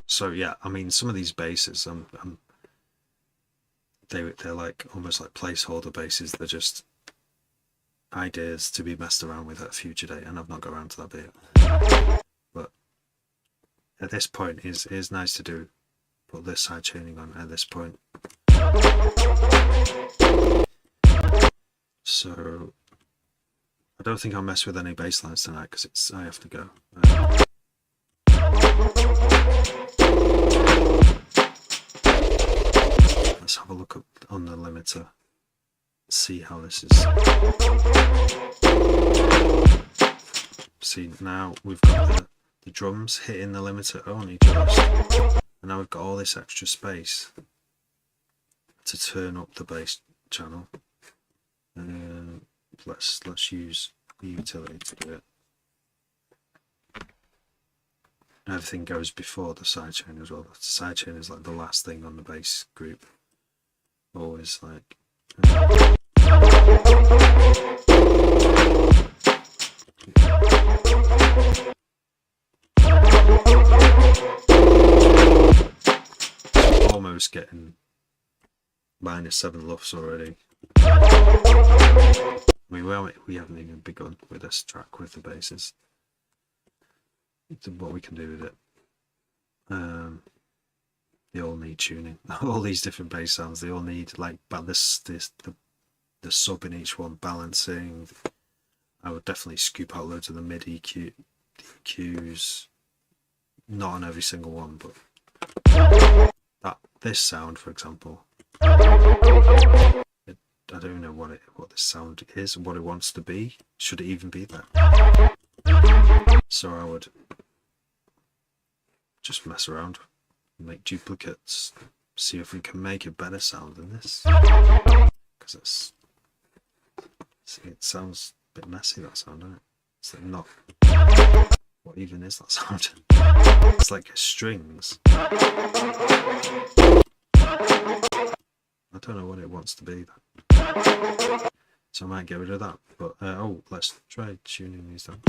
So yeah, I mean, some of these basses, they're like almost like placeholder basses. They're just ideas to be messed around with at a future date, and I've not got around to that bit yet. But at this point, it is nice to put this side chaining on at this point. So I don't think I'll mess with any bass lines tonight because I have to go. Let's have a look up on the limiter, see how this is. See, now we've got the drums hitting the limiter only just, and now we've got all this extra space to turn up the bass channel. Let's use the utility to do it. Everything goes before the sidechain as well. The sidechain is like the last thing on the bass group. Always like. Almost getting -7 LUFS already. I mean, we haven't even begun with this track with the basses. What we can do with it. They all need tuning. All these different bass sounds, they all need like the sub in each one balancing. I would definitely scoop out loads of the mid EQs. Not on every single one, but this sound, for example, I don't know what this sound is and what it wants to be. Should it even be there? So I would just mess around, make duplicates, see if we can make a better sound than this. Because it sounds a bit messy, that sound, doesn't it? It's like not. What even is that sound? It's like strings. I don't know what it wants to be. So I might get rid of that. But let's try tuning these down.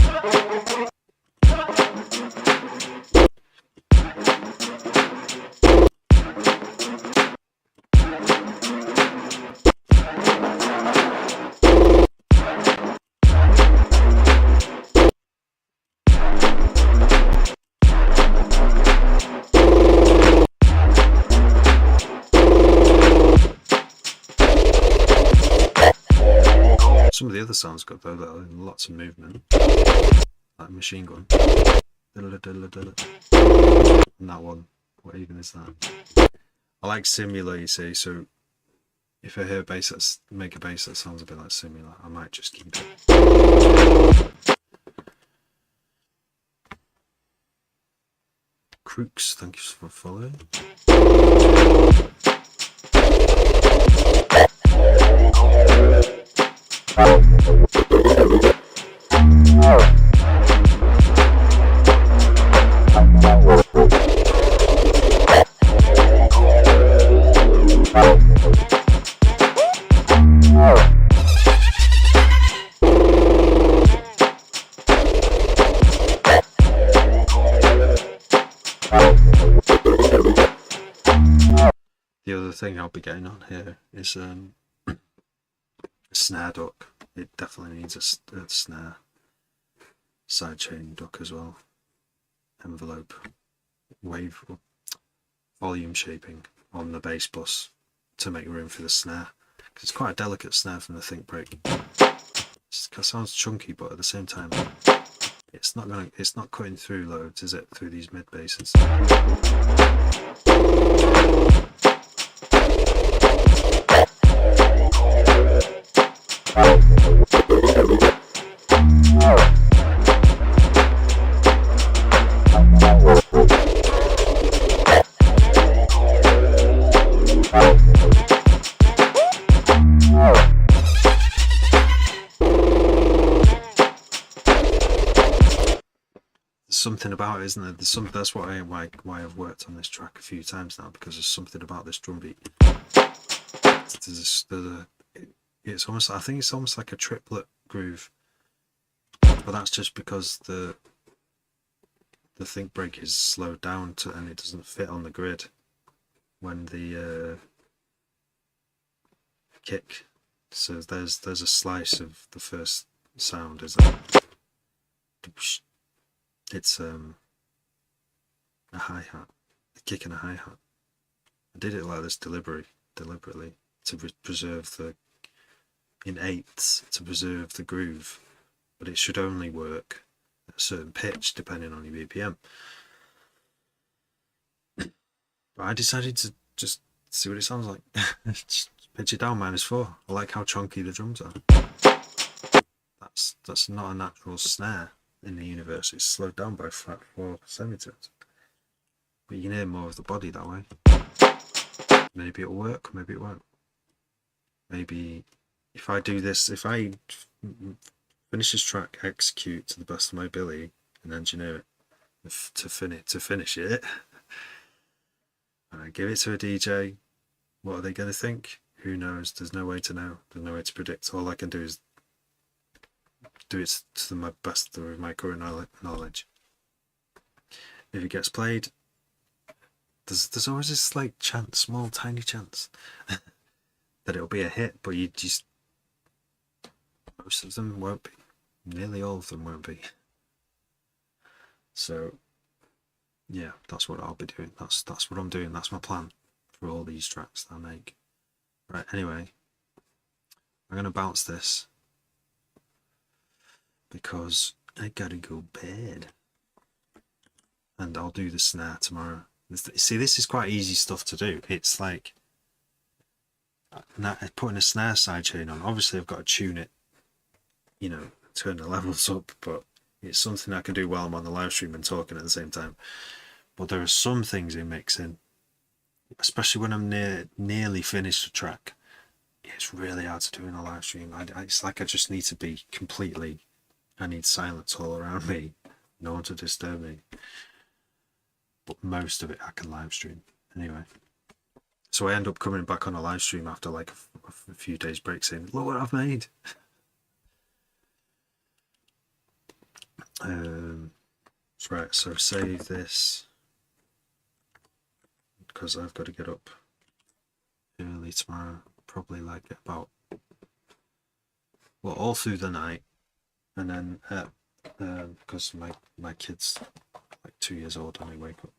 Some of the other sounds got though that are in lots of movement, like Machine Gun. And that one, what even is that? I like Simula, you see, so if I hear make a bass that sounds a bit like Simula, I might just keep it. Crooks, thank you for following. The other thing I'll be getting on here is a snare duck. It definitely needs a snare sidechain duck as well. Envelope, wave, volume shaping on the bass bus to make room for the snare, because it's quite a delicate snare from the think break. It sounds chunky, but at the same time it's not cutting through loads, is it, through these mid basses. Something about it, isn't there? That's why I've worked on this track a few times now, because there's something about this drum beat. It's almost, I think it's almost like a triplet groove, but that's just because the think break is slowed down and it doesn't fit on the grid when the kick. So there's a slice of the first sound, is that it's a hi-hat, a kick and a hi-hat. I did it like this deliberately to preserve in eighths, to preserve the groove, but it should only work at a certain pitch depending on your BPM. But I decided to just see what it sounds like. Just pitch it down -4. I like how chunky the drums are. That's not a natural snare in the universe. It's slowed down by flat 4 semitones, but you can hear more of the body that way. Maybe it'll work, maybe it won't. Maybe if I do this, if I finish this track, execute to the best of my ability, and engineer it to finish it, and I give it to a DJ, what are they going to think? Who knows? There's no way to know. There's no way to predict. All I can do is do it to my best of my current knowledge. If it gets played, there's always this like chance, small tiny chance that it'll be a hit, but most of them won't be. Nearly all of them won't be. So yeah, that's what I'll be doing. That's what I'm doing. That's my plan for all these tracks that I make. Right, anyway, I'm gonna bounce this because I gotta go bed, and I'll do the snare tomorrow. See, this is quite easy stuff to do. It's like putting a snare sidechain on. Obviously I've got to tune it, turn the levels up, but it's something I can do while I'm on the live stream and talking at the same time. But there are some things in mixing, especially when I'm nearly finished a track, it's really hard to do in a live stream. It's like I just need to be I need silence all around me, no one to disturb me. But most of it I can live stream anyway. So I end up coming back on a live stream after like a few days break saying, look what I've made. Right, so save this because I've got to get up early tomorrow, probably like about, well, all through the night, and then because my kid's like 2 years old and they wake up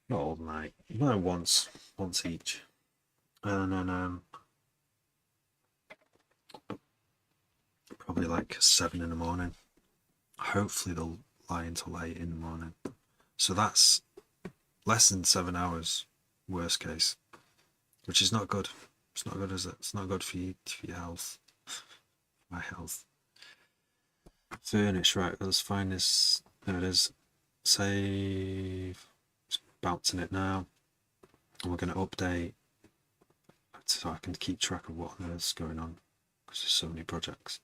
not all night, no, once each, and then probably like 7 in the morning. Hopefully they'll lie until late in the morning, so that's less than 7 hours worst case, which is not good. It's not good, is it? It's not good for you, for your health. My health. Furnish, right, let's find this. There it is. Save. Just bouncing it now. And we're going to update so I can keep track of what on earth's going on, because there's so many projects.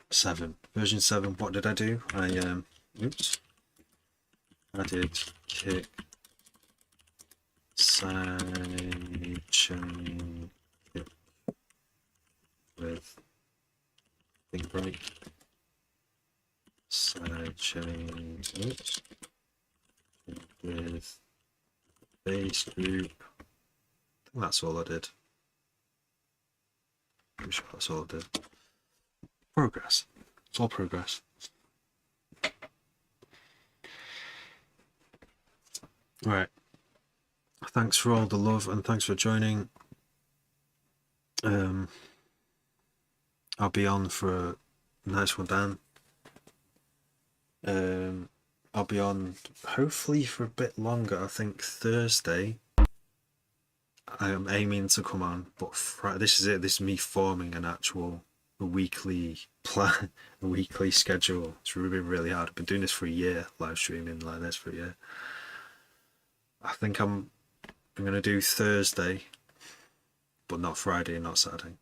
7. Version 7, what did I do? I did kick, side chain, kick with think break, side chain, oops, with bass group. I think that's all I did. Pretty sure that's all I did. Progress. It's all progress. Right. Thanks for all the love and thanks for joining. I'll be on for a nice one, Dan. I'll be on hopefully for a bit longer. I think Thursday I am aiming to come on, but this is it. This is me forming an actual weekly plan, a weekly schedule. It's really hard. I've been doing this for a year, live streaming like this for a year. I think I'm gonna do Thursday, but not Friday and not Saturday.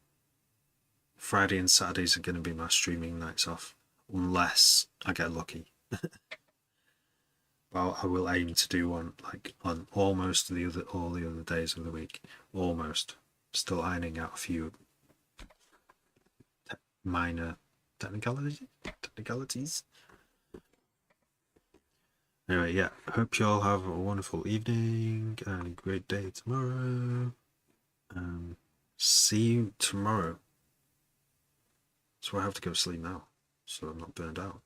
Friday and Saturdays are gonna be my streaming nights off, unless I get lucky. Well, I will aim to do one like on almost all the other days of the week. Almost. Still ironing out a few minor technicalities. Anyway, yeah. Hope you all have a wonderful evening and a great day tomorrow. See you tomorrow. So I have to go to sleep now, so I'm not burned out.